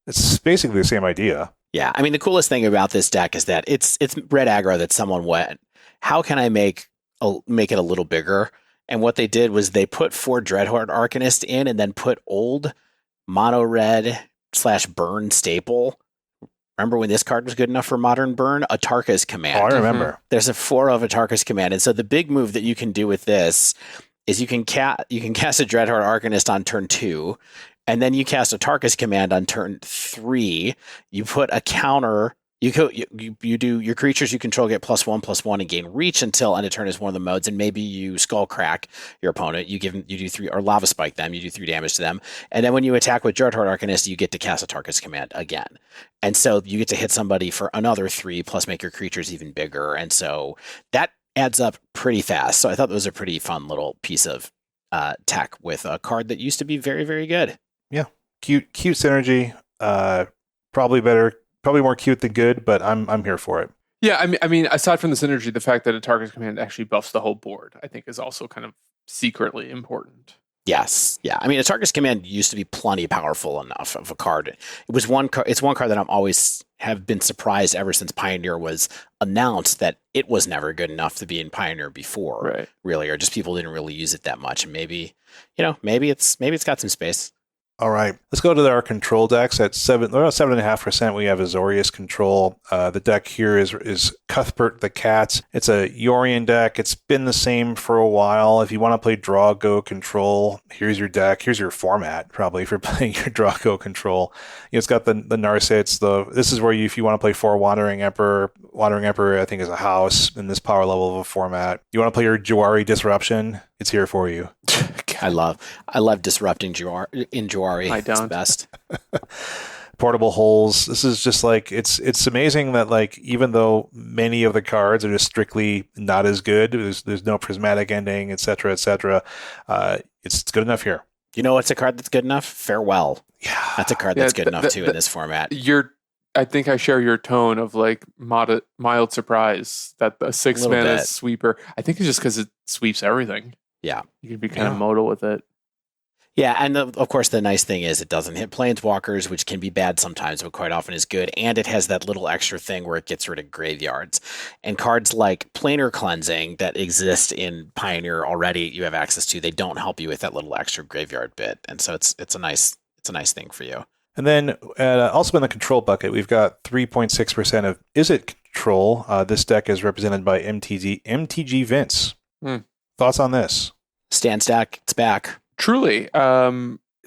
it's basically the same idea. Yeah, I mean, the coolest thing about this deck is that it's red aggro that someone went, how can I make it a little bigger? And what they did was they put 4 Dreadhorde Arcanist in and then put old mono red / burn staple. Remember when this card was good enough for modern burn? Atarka's Command. Oh, I remember. There's a 4 of Atarka's Command. And so the big move that you can do with this is you can cast a Dreadhorde Arcanist on turn 2, and then you cast Atarka's Command on turn 3. You put a counter. You do your creatures you control get +1/+1 and gain reach until end of turn is one of the modes, and maybe you skull crack your opponent. You do 3 or lava spike them. You do 3 damage to them, and then when you attack with Dreadhorde Arcanist, you get to cast Atarka's Command again, and so you get to hit somebody for another 3 plus make your creatures even bigger, and so that adds up pretty fast. So I thought that was a pretty fun little piece of tech with a card that used to be very, very good. Yeah, cute synergy. Probably more cute than good, but I'm here for it. Yeah, I mean, aside from the synergy, the fact that Atarka's Command actually buffs the whole board, I think, is also kind of secretly important. Yes, yeah. I mean, Atarka's Command used to be plenty powerful enough of a card. It's one card that I'm always have been surprised ever since Pioneer was announced that it was never good enough to be in Pioneer before, right? Really, or just people didn't really use it that much, and maybe it's got some space. All right, let's go to our control decks. At 7.5%, we have Azorius control. The deck here is Cuthbert the Cat. It's a Yorion deck. It's been the same for a while. If you want to play Draw Go Control, here's your deck. Here's your format, probably, for playing your Draw Go Control. It's got the Narsets. This is where if you want to play 4 Wandering Emperor, I think, is a house in this power level of a format. You want to play your Jawari Disruption, it's here for you. I love disrupting Jawari in Jawari. I don't. It's the best. Portable holes. This is just like it's amazing that like even though many of the cards are just strictly not as good, there's no prismatic ending, etc., etc. It's good enough here. You know what's a card that's good enough? Farewell. Yeah, that's a card that's good enough too in this format. I think I share your tone of like mild surprise that the 6 mana sweeper. I think it's just because it sweeps everything. Yeah, you can be kind of modal with it. Yeah, and of course the nice thing is it doesn't hit planeswalkers, which can be bad sometimes, but quite often is good. And it has that little extra thing where it gets rid of graveyards. And cards like Planar Cleansing that exist in Pioneer already, you have access to. They don't help you with that little extra graveyard bit, and so it's a nice thing for you. And then also in the control bucket, we've got 3.6% of Izzet control. This deck is represented by MTG Vince. Thoughts on this? Stand stack, it's back. Truly.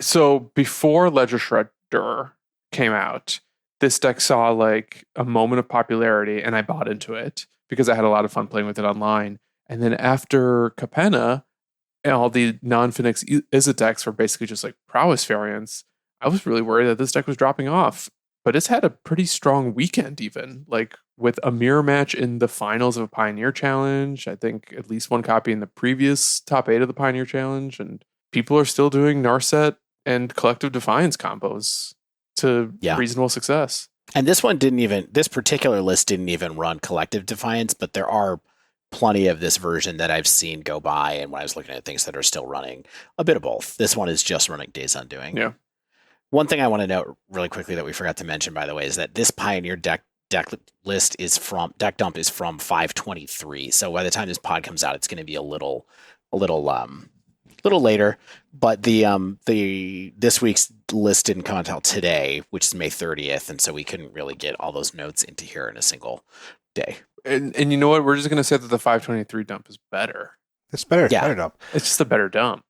So before Ledger Shredder came out, this deck saw like a moment of popularity, and I bought into it because I had a lot of fun playing with it online. And then after Capenna, and all the non-Phoenix Izzet decks were basically just like prowess variants, I was really worried that this deck was dropping off. But it's had a pretty strong weekend, even like with a mirror match in the finals of a Pioneer Challenge. I think at least one copy in the previous top 8 of the Pioneer Challenge, and people are still doing Narset and Collective Defiance combos to reasonable success. And this particular list didn't even run Collective Defiance, but there are plenty of this version that I've seen go by, and when I was looking at things that are still running, a bit of both. This one is just running Days Undoing. Yeah. One thing I want to note really quickly that we forgot to mention, by the way, is that this Pioneer deck list deck dump is from 5/23. So by the time this pod comes out, it's going to be a little later. But this week's list didn't come until today, which is May 30th, and so we couldn't really get all those notes into here in a single day. And you know what? We're just going to say that the 5/23 dump is better. It's better. It's better dump. It's just a better dump.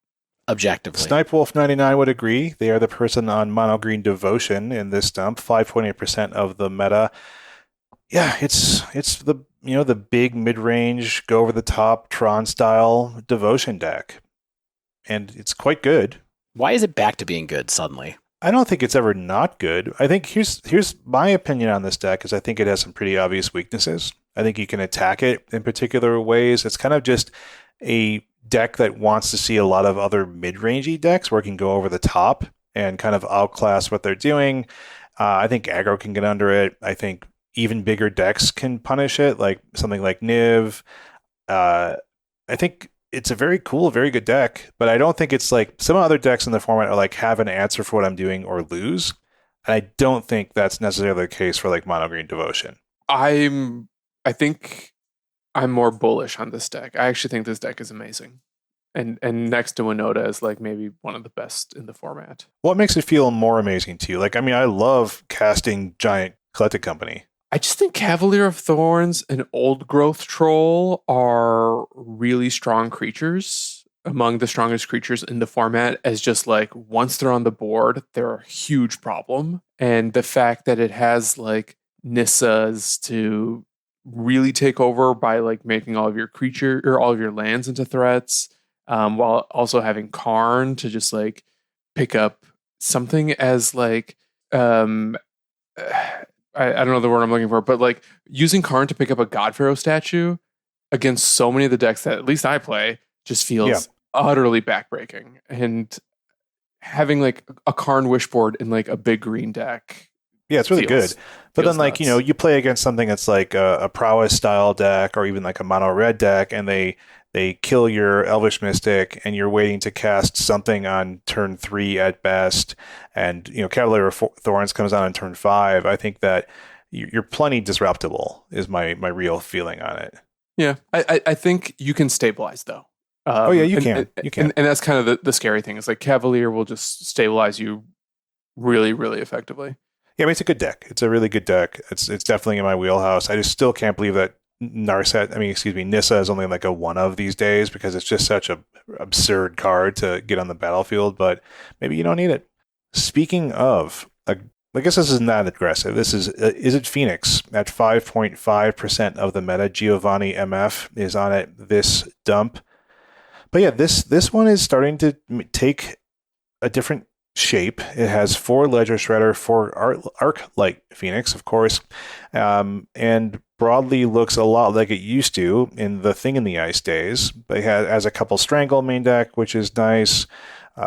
Objectively. Snipe Wolf 99 would agree. They are the person on Mono Green Devotion in this dump. 5.8% of the meta. Yeah, it's the the big mid-range, go over the top Tron style Devotion deck, and it's quite good. Why is it back to being good suddenly? I don't think it's ever not good. I think here's my opinion on this deck is I think it has some pretty obvious weaknesses. I think you can attack it in particular ways. It's kind of just a deck that wants to see a lot of other mid-rangey decks where it can go over the top and kind of outclass what they're doing. I think aggro can get under it. I think even bigger decks can punish it, like something like Niv. I think it's a very cool, very good deck, but I don't think it's like some other decks in the format are like have an answer for what I'm doing or lose. And I don't think that's necessarily the case for like Mono Green Devotion. I think I'm more bullish on this deck. I actually think this deck is amazing. And next to Winota is like maybe one of the best in the format. What makes it feel more amazing to you? Like, I mean, I love casting giant collected company. I just think Cavalier of Thorns and Old Growth Troll are really strong creatures, among the strongest creatures in the format, as just like once they're on the board, they're a huge problem. And the fact that it has like Nissas to really take over by like making all of your creature or all of your lands into threats, while also having Karn to just like pick up something as like I don't know the word I'm looking for, but like using Karn to pick up a God Pharaoh statue against so many of the decks that at least I play just feels utterly backbreaking. And having like a Karn Wishboard in like a big green deck. Yeah, it's really good. But then, like, nuts. you know, you play against something that's like a prowess style deck or even like a mono red deck, and they kill your Elvish Mystic, and you're waiting to cast something on turn 3 at best. And, you know, Cavalier of Thorns comes on turn 5. I think that you're plenty disruptible is my real feeling on it. Yeah, I think you can stabilize though. Oh yeah, you can. You can. And that's kind of the scary thing. Is like Cavalier will just stabilize you really, really effectively. Yeah, I mean, it's a good deck. It's a really good deck. It's definitely in my wheelhouse. I just still can't believe that Nissa is only like a one of these days because it's just such a absurd card to get on the battlefield, but maybe you don't need it. Speaking of, I guess this is not aggressive. This is it Phoenix at 5.5% of the meta. Giovanni MF is on it this dump. But yeah, this one is starting to take a different shape. It has 4 Ledger Shredder, 4 Arc-Light Phoenix, of course, and broadly looks a lot like it used to in the Thing in the Ice days. But it has a couple Strangle main deck, which is nice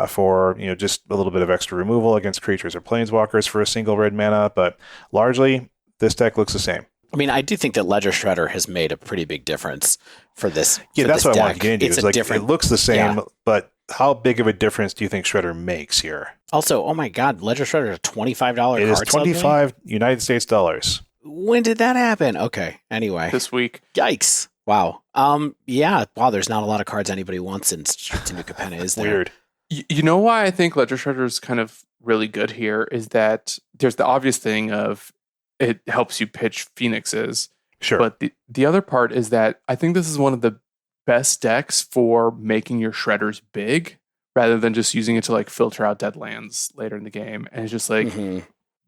for, you know, just a little bit of extra removal against creatures or planeswalkers for a single red mana. But largely, this deck looks the same. I mean, I do think that Ledger Shredder has made a pretty big difference for this. Yeah, that's what I wanted to get into. It's like, different. It looks the same, but how big of a difference do you think Shredder makes here? Also, oh my God, Ledger Shredder is a $25 card. It is 25 United States dollars. When did that happen? Okay, anyway. This week. Yikes. Wow. Yeah, wow, there's not a lot of cards anybody wants in Streets to New Capenna, is there? Weird. You know why I think Ledger Shredder is kind of really good here is that there's the obvious thing of it helps you pitch Phoenixes. Sure. But the other part is that I think this is one of the best decks for making your Shredders big rather than just using it to like filter out dead lands later in the game. And it's just like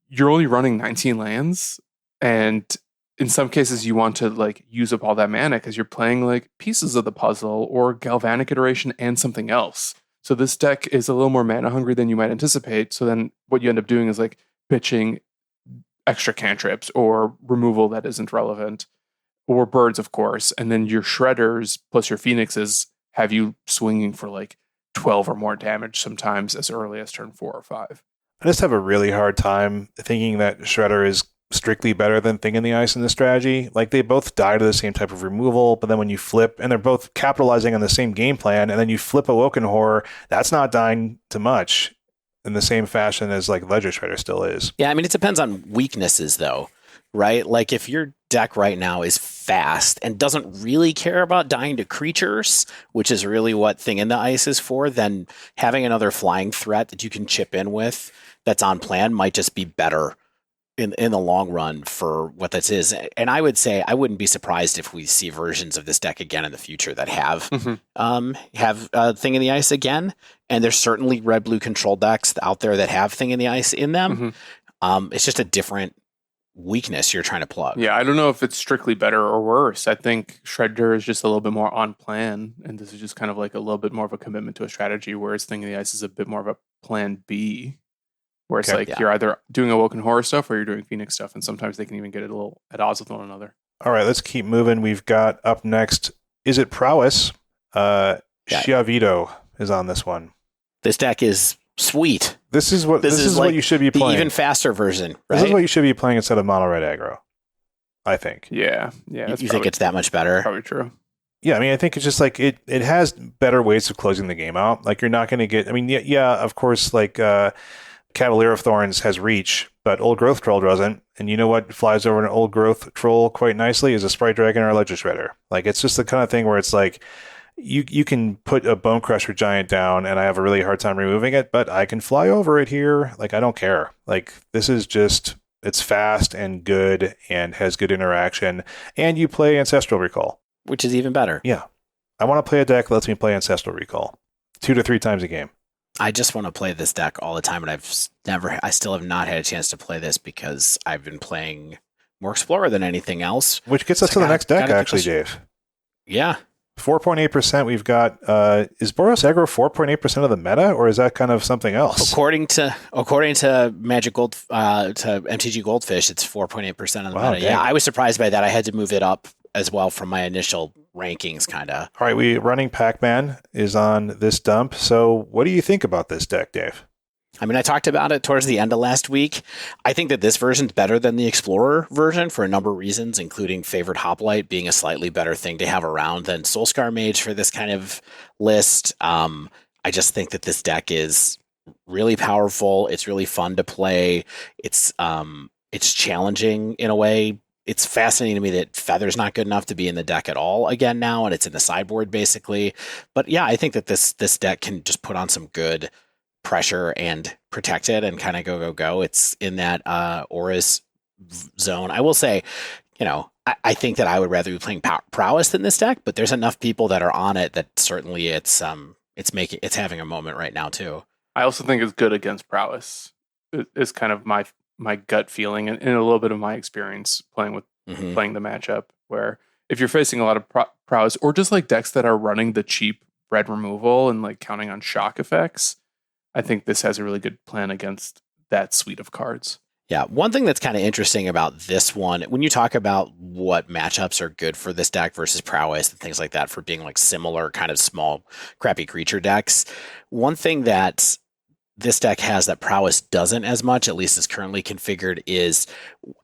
you're only running 19 lands, and in some cases you want to like use up all that mana because you're playing like pieces of the puzzle or Galvanic Iteration and something else. So this deck is a little more mana hungry than you might anticipate. So then what you end up doing is like pitching extra cantrips or removal that isn't relevant, or birds, of course. And then your Shredders plus your Phoenixes have you swinging for like 12 or more damage sometimes as early as turn 4 or 5. I just have a really hard time thinking that Shredder is strictly better than Thing in the Ice in this strategy. Like, they both die to the same type of removal, but then when you flip, and they're both capitalizing on the same game plan, and then you flip Awoken Horror, that's not dying to much in the same fashion as like Ledger Shredder still is. Yeah, I mean, it depends on weaknesses though, right? Like if your deck right now is fast and doesn't really care about dying to creatures, which is really what Thing in the Ice is for, then having another flying threat that you can chip in with that's on plan might just be better in the long run for what this is. And I would say I wouldn't be surprised if we see versions of this deck again in the future that have Thing in the Ice again. And there's certainly red-blue control decks out there that have Thing in the Ice in them. It's just a different weakness you're trying to plug. Yeah, I don't know if it's strictly better or worse. I think Shredder is just a little bit more on plan, and this is just kind of like a little bit more of a commitment to a strategy, whereas Thing in the Ice is a bit more of a plan B, where it's you're either doing Awoken Horror stuff or you're doing Phoenix stuff, and sometimes they can even get it a little at odds with one another. All right, let's keep moving. We've got up next, is it Prowess? Chiavito is on this one. This deck is sweet. This is what what you should be playing. The even faster version, right? This is what you should be playing instead of mono red aggro, I think. Yeah. You think it's that much better? Probably true. Yeah, I mean, I think it's just like it has better ways of closing the game out. Like, you're not going to get, I mean, yeah, of course, like Cavalier of Thorns has reach, but Old Growth Troll doesn't. And you know what flies over an Old Growth Troll quite nicely is a Sprite Dragon or a Ledger Shredder. Like, it's just the kind of thing where it's like, you can put a Bone Crusher Giant down, and I have a really hard time removing it, but I can fly over it here. Like, I don't care. Like, this is just, it's fast and good and has good interaction, and you play Ancestral Recall. Which is even better. Yeah. I want to play a deck that lets me play Ancestral Recall 2 to 3 times a game. I just want to play this deck all the time, and I still have not had a chance to play this because I've been playing more Explorer than anything else. Which gets us to the next deck, actually, Dave. Yeah. 4.8% we've got, is Boros Aggro 4.8% of the meta, or is that kind of something else? According to Magic Gold, to MTG Goldfish, it's 4.8% of the meta. Dang. Yeah, I was surprised by that. I had to move it up as well from my initial rankings, kind of. All right, running Pac-Man is on this dump. So what do you think about this deck, Dave? I mean, I talked about it towards the end of last week. I think that this version's better than the Explorer version for a number of reasons, including Favored Hoplite being a slightly better thing to have around than Soulscar Mage for this kind of list. I just think that this deck is really powerful. It's really fun to play. It's challenging in a way. It's fascinating to me that Feather's not good enough to be in the deck at all again now, and it's in the sideboard basically. But yeah, I think that this deck can just put on some good pressure and protect it and kind of go. It's in that Auras zone. I will say, I think that I would rather be playing Prowess than this deck, but there's enough people that are on it that certainly it's having a moment right now too. I also think it's good against Prowess. It's kind of my gut feeling and a little bit of my experience playing the matchup, where if you're facing a lot of Prowess or just like decks that are running the cheap red removal and like counting on shock effects, I think this has a really good plan against that suite of cards. Yeah, one thing that's kind of interesting about this one, when you talk about what matchups are good for this deck versus Prowess and things like that for being like similar kind of small, crappy creature decks, one thing that this deck has that Prowess doesn't as much, at least as currently configured, is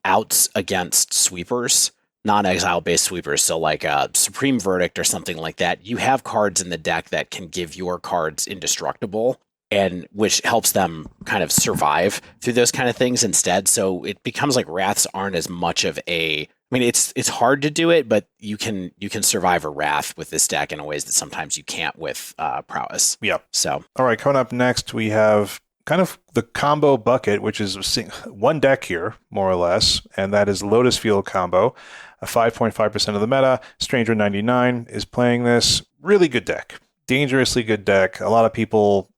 outs against sweepers, non-exile based sweepers. So like a Supreme Verdict or something like that. You have cards in the deck that can give your cards indestructible, and which helps them kind of survive through those kind of things instead. So it becomes like Wraths aren't as much of a, I mean, it's hard to do it, but you can survive a Wrath with this deck in ways that sometimes you can't with Prowess. Yep. So, all right, coming up next, we have kind of the combo bucket, which is one deck here, more or less, and that is Lotus Field combo. 5.5% of the meta. Stranger 99 is playing this. Really good deck. Dangerously good deck. A lot of people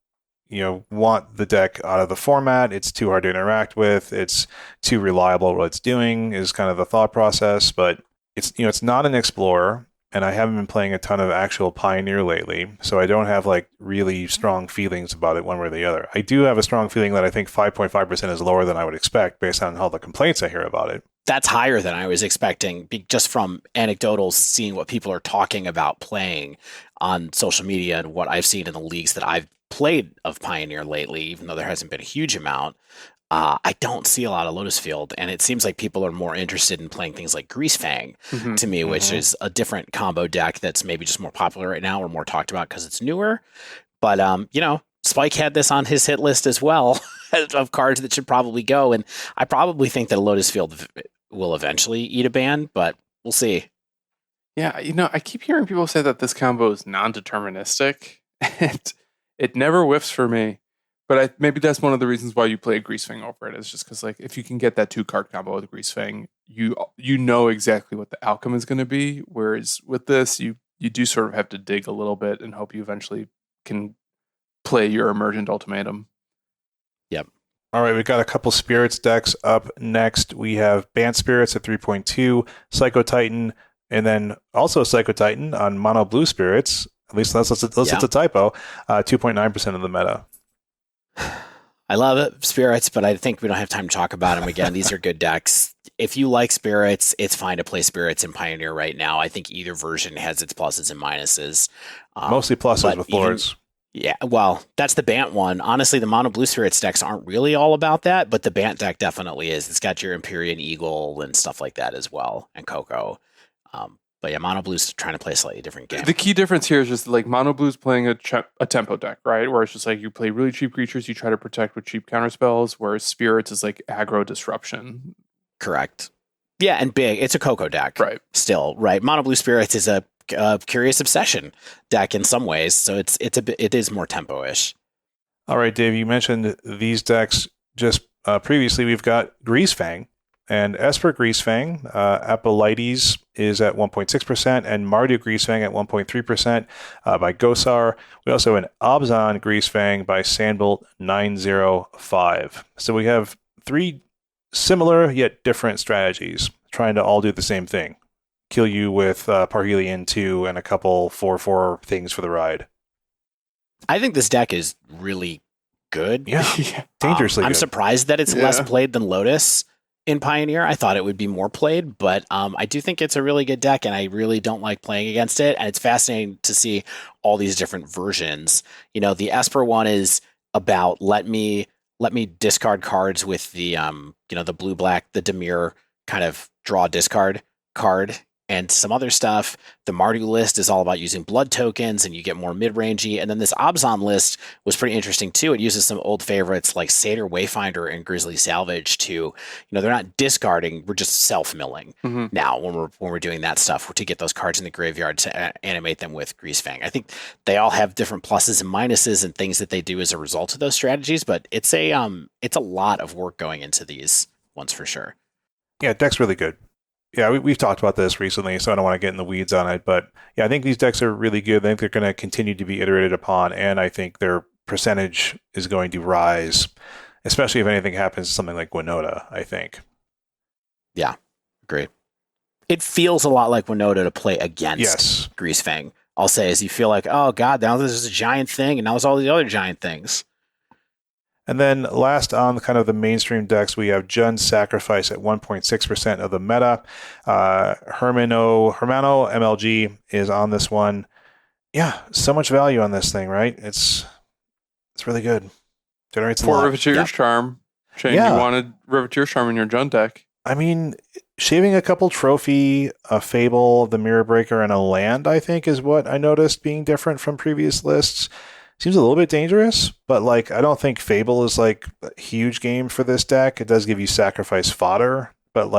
want the deck out of the format. It's too hard to interact with. It's too reliable what it's doing is kind of the thought process, but it's not an Explorer, and I haven't been playing a ton of actual Pioneer lately, so I don't have like really strong feelings about it one way or the other. I do have a strong feeling that I think 5.5% is lower than I would expect based on all the complaints I hear about it. That's higher than I was expecting, just from anecdotal seeing what people are talking about playing on social media and what I've seen in the leagues that I've played of Pioneer lately, even though there hasn't been a huge amount. I don't see a lot of Lotus Field, and it seems like people are more interested in playing things like Greasefang to me, which is a different combo deck that's maybe just more popular right now or more talked about because it's newer. But, Spike had this on his hit list as well of cards that should probably go, and I probably think that Lotus Field will eventually eat a ban, but we'll see. Yeah, I keep hearing people say that this combo is non-deterministic, and it never whiffs for me. But maybe that's one of the reasons why you play Greasefang over it, is just because like if you can get that 2-card combo with Greasefang, you know exactly what the outcome is going to be. Whereas with this, you do sort of have to dig a little bit and hope you eventually can play your Emergent Ultimatum. Yep. All right, we've got a couple Spirits decks up next. We have Bant Spirits at 3.2, Psycho Titan, and then also Psycho Titan on Mono Blue Spirits. At least unless it's a typo. 2.9% of the meta. I love it, Spirits, but I think we don't have time to talk about them again. These are good decks. If you like Spirits, it's fine to play Spirits in Pioneer right now. I think either version has its pluses and minuses. Mostly pluses with Lords. Yeah, well, that's the Bant one. Honestly, the Mono Blue Spirits decks aren't really all about that, but the Bant deck definitely is. It's got your Empyrean Eagle and stuff like that as well, and Coco. But yeah, Mono Blue's trying to play a slightly different game. The key difference here is just like Mono Blue's playing a tempo deck, right? Where it's just like you play really cheap creatures, you try to protect with cheap counterspells, whereas Spirits is like aggro disruption. Correct. Yeah, and big. It's a Coco deck. Right. Still, right. Mono Blue Spirits is a Curious Obsession deck in some ways. So it is more tempo-ish. All right, Dave, you mentioned these decks just previously. We've got Greasefang and Esper Greasefang. Apolytes is at 1.6% and Mardu Greasefang at 1.3% by Gosar. We also have an Obzon Greasefang by Sandbolt 905. So we have three similar yet different strategies trying to all do the same thing. Kill you with Parhelion 2 and a couple 4/4 things for the ride. I think this deck is really good. Yeah, dangerously I'm good. surprised that it's less played than Lotus in Pioneer. I thought it would be more played, but I do think it's a really good deck, and I really don't like playing against it. And it's fascinating to see all these different versions. You know, the Esper one is about let me discard cards with the the blue-black, the Dimir kind of draw discard card. And some other stuff. The Mardu list is all about using blood tokens, and you get more mid-rangey. And then this Obzon list was pretty interesting too. It uses some old favorites like Satyr Wayfinder and Grizzly Salvage to, they're not discarding, we're just self-milling now when we're doing that stuff to get those cards in the graveyard to animate them with Greasefang. I think they all have different pluses and minuses and things that they do as a result of those strategies, but it's a lot of work going into these ones for sure. Yeah, deck's really good. Yeah, we've talked about this recently, so I don't want to get in the weeds on it. But yeah, I think these decks are really good. I think they're going to continue to be iterated upon, and I think their percentage is going to rise, especially if anything happens to something like Winota, I think. Yeah, great. It feels a lot like Winota to play against Yes. Greasefang. I'll say, is you feel like, oh god, now this is a giant thing, and now there's all these other giant things. And then last on kind of the mainstream decks, we have Jund's Sacrifice at 1.6% of the meta. Hermano MLG is on this one. Yeah, so much value on this thing, right? It's really good. Generates a For lot. Riveteer's Charm. Shane, Yeah. you wanted Riveteer's Charm in your Jund deck. I mean, shaving a couple trophy, a Fable, the Mirror Breaker, and a land, I think, is what I noticed being different from previous lists. Seems a little bit dangerous, but I don't think Fable is a huge game for this deck. It does give you sacrifice fodder, but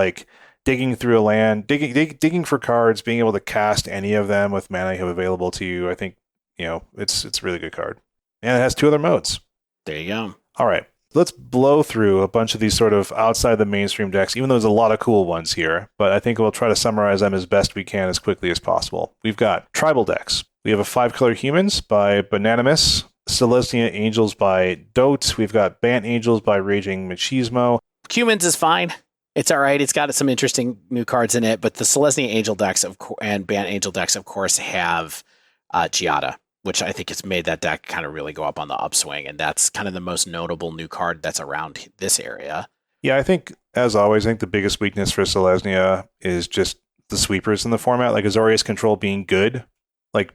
digging through a land, digging for cards, being able to cast any of them with mana you have available to you, I think it's a really good card, and it has two other modes. There you go. All right, let's blow through a bunch of these sort of outside the mainstream decks, even though there's a lot of cool ones here. But I think we'll try to summarize them as best we can as quickly as possible. We've got tribal decks. We have a 5-color Humans by Bananimus, Selesnya Angels by Dote. We've got Bant Angels by Raging Machismo. Humans is fine. It's all right. It's got some interesting new cards in it, but the Selesnya Angel decks and Bant Angel decks, of course, have Giada, which I think has made that deck kind of really go up on the upswing, and that's kind of the most notable new card that's around this area. Yeah, I think, as always, the biggest weakness for Selesnya is just the sweepers in the format. Azorius Control being good,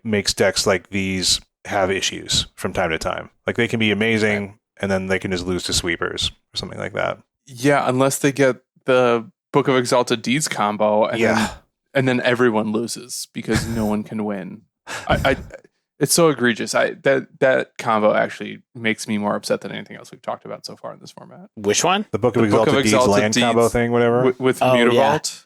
makes decks like these have issues from time to time. They can be amazing, and then they can just lose to sweepers or something like that. Yeah, unless they get the Book of Exalted Deeds combo, and then everyone loses because no one can win. It's so egregious. That combo actually makes me more upset than anything else we've talked about so far in this format. Which one? The Book of Exalted Deeds land combo thing, whatever. With Mutavault.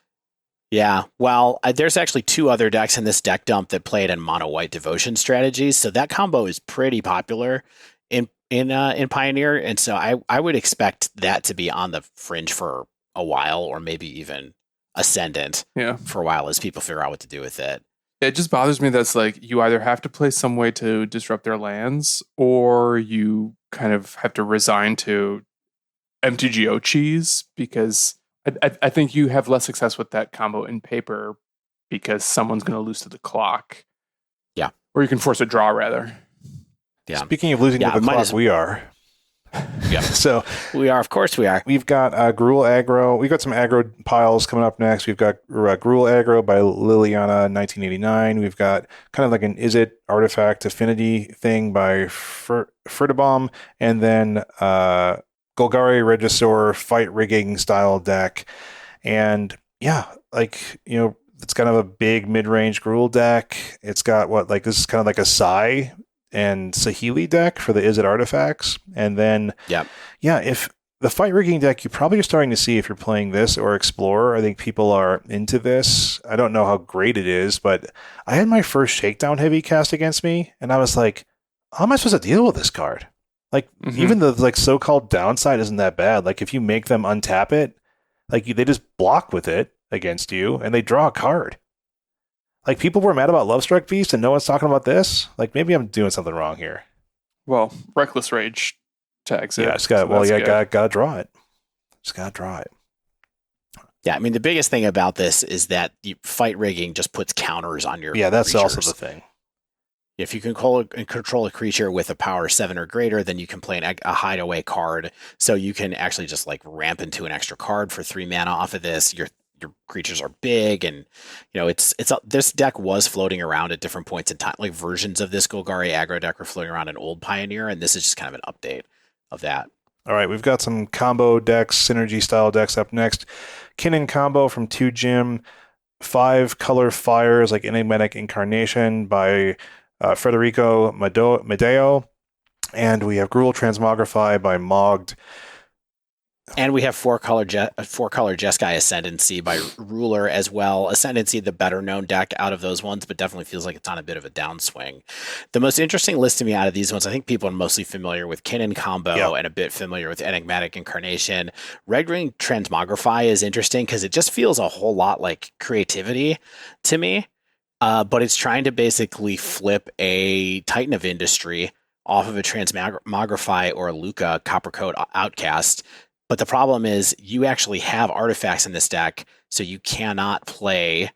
Yeah, well, there's actually two other decks in this deck dump that played in mono-white devotion strategies, so that combo is pretty popular in Pioneer, and so I would expect that to be on the fringe for a while, or maybe even ascendant for a while as people figure out what to do with it. It just bothers me that's you either have to play some way to disrupt their lands, or you kind of have to resign to MTGO cheese, because I think you have less success with that combo in paper because someone's going to lose to the clock. Yeah. Or you can force a draw, rather. Yeah. Speaking of losing to the clock, we are. Yeah. So we are. Of course we are. We've got Gruul Aggro. We've got some aggro piles coming up next. We've got Gruul Aggro by Liliana 1989. We've got kind of an Is It artifact affinity thing by Furtibom. And then Golgari Regisaur fight rigging style deck. And yeah, it's kind of a big mid-range Gruul deck. It's got this is kind of a Sai and Saheeli deck for the Is It artifacts. And then if The fight rigging deck, you probably are starting to see if you're playing this or Explorer. I think people are into this. I don't know how great it is, but I had my first Shakedown Heavy cast against me, and I was like, how am I supposed to deal with this card? Like, even the like so-called downside isn't that bad. Like, if you make them untap it, like they just block with it against you, and they draw a card. Like, people were mad about Lovestruck Beast, and no one's talking about this. Like, maybe I'm doing something wrong here. Well, Reckless Rage tags it. Yeah, just got. so Well, that's yeah, good. gotta draw it. Just gotta draw it. Yeah, I mean, the biggest thing about this is that the fight rigging just puts counters on your Yeah, that's also creatures. the thing. If you can control a creature with a power 7 or greater, then you can play a hideaway card. So you can actually just like ramp into an extra card for 3 mana off of this. Your creatures are big, and this deck was floating around at different points in time. Like versions of this Golgari aggro deck were floating around in Old Pioneer, and this is just kind of an update of that. All right, we've got some combo decks, synergy style decks up next. Kinnan combo from 2 Gym, 5 color fires like Enigmatic Incarnation by Federico Medeo, and we have Gruul Transmogrify by Mogged. And we have 4-color Jeskai Ascendancy by Ruler as well. Ascendancy, the better known deck out of those ones, but definitely feels like it's on a bit of a downswing. The most interesting list to me out of these ones, I think people are mostly familiar with Kinnan Combo and a bit familiar with Enigmatic Incarnation. Red Ring Transmogrify is interesting because it just feels a whole lot like Creativity to me, but it's trying to basically flip a Titan of Industry off of a Transmogrify or a Luca Coppercoat Outcast. But the problem is you actually have artifacts in this deck, so you cannot play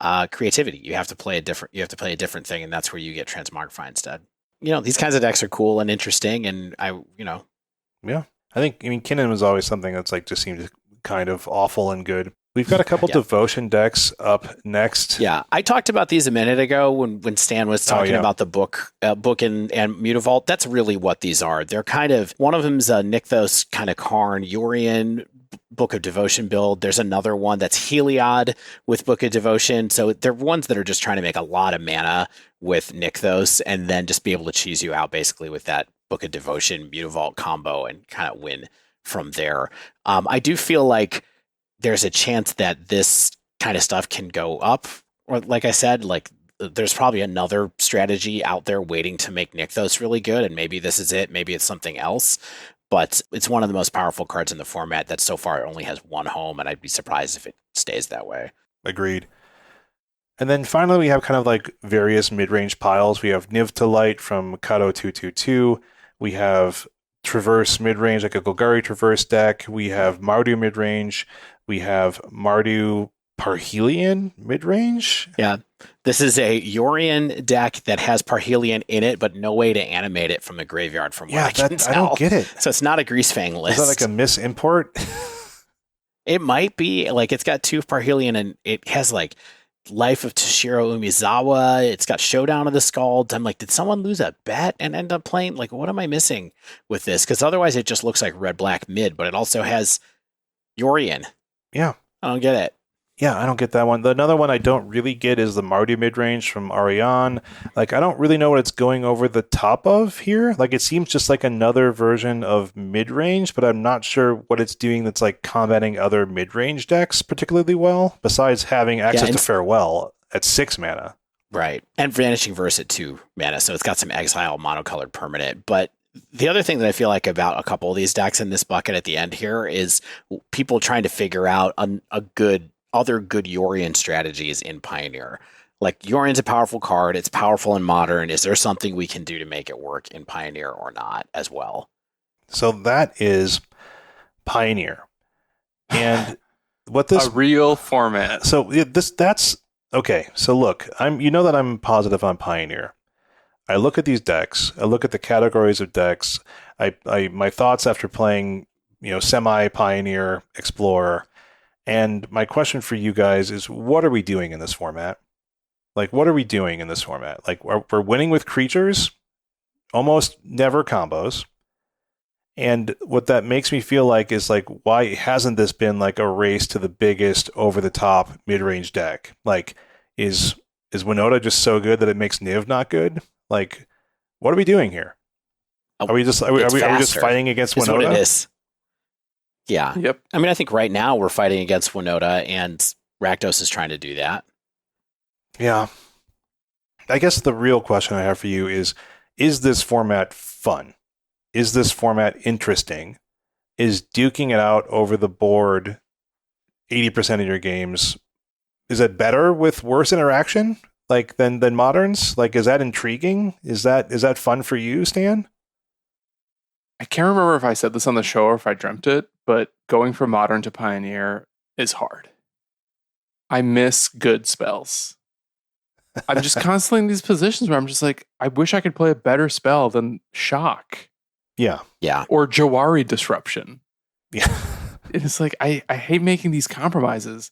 Creativity. You have to play a different thing, and that's where you get Transmogrify instead. These kinds of decks are cool and interesting, and Yeah, I mean, Kinnan was always something that's like just seemed kind of awful and good. We've got a couple Devotion decks up next. Yeah, I talked about these a minute ago when Stan was talking about the book and Mutavault. That's really what these are. They're kind of, one of them's a Nykthos kind of Karn, Yorion Book of Devotion build. There's another one that's Heliod with Book of Devotion. So they're ones that are just trying to make a lot of mana with Nykthos and then just be able to cheese you out basically with that Book of Devotion Mutavault combo and kind of win from there. I do feel like there's a chance that this kind of stuff can go up. Or like I said, like there's probably another strategy out there waiting to make Nykthos really good. And maybe this is it. Maybe it's something else. But it's one of the most powerful cards in the format that so far only has one home. And I'd be surprised if it stays that way. Agreed. And then finally, we have kind of like various mid-range piles. We have Niv to Light from Kato 222. We have Traverse mid-range, like a Golgari Traverse deck. We have Mardu mid-range. We have Mardu Parhelion mid-range. Yeah. This is a Yorion deck that has Parhelion in it, but no way to animate it from the graveyard from what I can tell. I don't get it. So it's not a Greasefang list. Is that like a misimport? It might be. Like, it's got 2 Parhelion, and it has like Life of Toshiro Umizawa. It's got Showdown of the Scalds. I'm like, did someone lose a bet and end up playing? Like, what am I missing with this? Because otherwise it just looks like red-black mid, but it also has Yorion. Yeah. I don't get it. Yeah, I don't get that one. Another one I don't really get is the Mardu mid-range from Ariane. Like, I don't really know what it's going over the top of here. Like, it seems just like another version of mid-range, but I'm not sure what it's doing that's like combating other mid-range decks particularly well, besides having access to Farewell at 6 mana. Right. And Vanishing Verse at 2 mana, so it's got some exile monocolored permanent. But the other thing that I feel like about a couple of these decks in this bucket at the end here is people trying to figure out other good Yorion strategies in Pioneer. Like, Yorion's a powerful card. It's powerful in Modern. Is there something we can do to make it work in Pioneer or not as well? So that is Pioneer. And what this... A real format. So that's... Okay, so look, that I'm positive on Pioneer. I look at these decks. I look at the categories of decks. My thoughts after playing, semi-Pioneer, Explorer. And my question for you guys is, what are we doing in this format? Like, what are we doing in this format? Like, we're winning with creatures, almost never combos. And what that makes me feel like is, like, why hasn't this been like a race to the biggest over-the-top mid-range deck? Like, is Winota just so good that it makes Niv not good? Like, what are we doing here? Are we just fighting against Winota? What it is. Yeah. Yep. I mean, I think right now we're fighting against Winota, and Rakdos is trying to do that. Yeah. I guess the real question I have for you is this format fun? Is this format interesting? Is duking it out over the board 80% of your games, is it better with worse interaction like than moderns? Like, is that intriguing? Is that fun for you, Stan? I can't remember if I said this on the show or if I dreamt it, but going from modern to pioneer is hard. I miss good spells. I'm just constantly in these positions where I'm just like, I wish I could play a better spell than Shock. Yeah. Yeah. Or Jawari Disruption. Yeah. It's like, I hate making these compromises.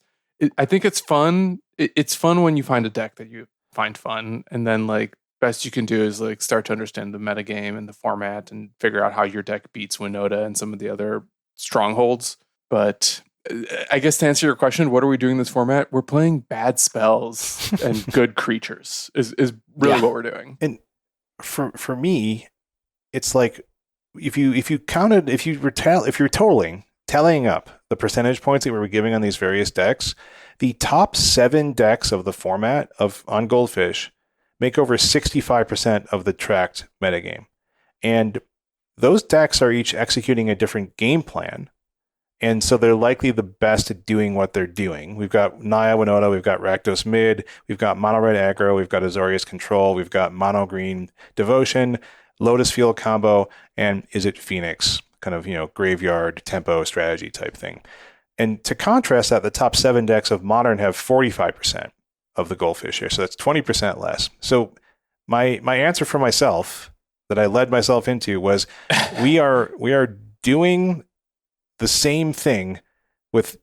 I think it's fun. It's fun when you find a deck that you find fun. And then like best you can do is like start to understand the metagame and the format and figure out how your deck beats Winota and some of the other strongholds. But I guess to answer your question, what are we doing in this format? We're playing bad spells and good creatures is really what we're doing. And for me, it's like if you're tallying up the percentage points that we were giving on these various decks, the top 7 decks of the format on Goldfish make over 65% of the tracked metagame. And those decks are each executing a different game plan. And so they're likely the best at doing what they're doing. We've got Naya Winota, we've got Rakdos Mid, we've got Mono Red Aggro, we've got Azorius Control, we've got Mono Green Devotion, Lotus Field combo, and Is It Phoenix? Kind of, graveyard tempo strategy type thing. And to contrast that, the top 7 decks of Modern have 45% of the Goldfish here. So that's 20% less. So my answer for myself that I led myself into was we are doing the same thing with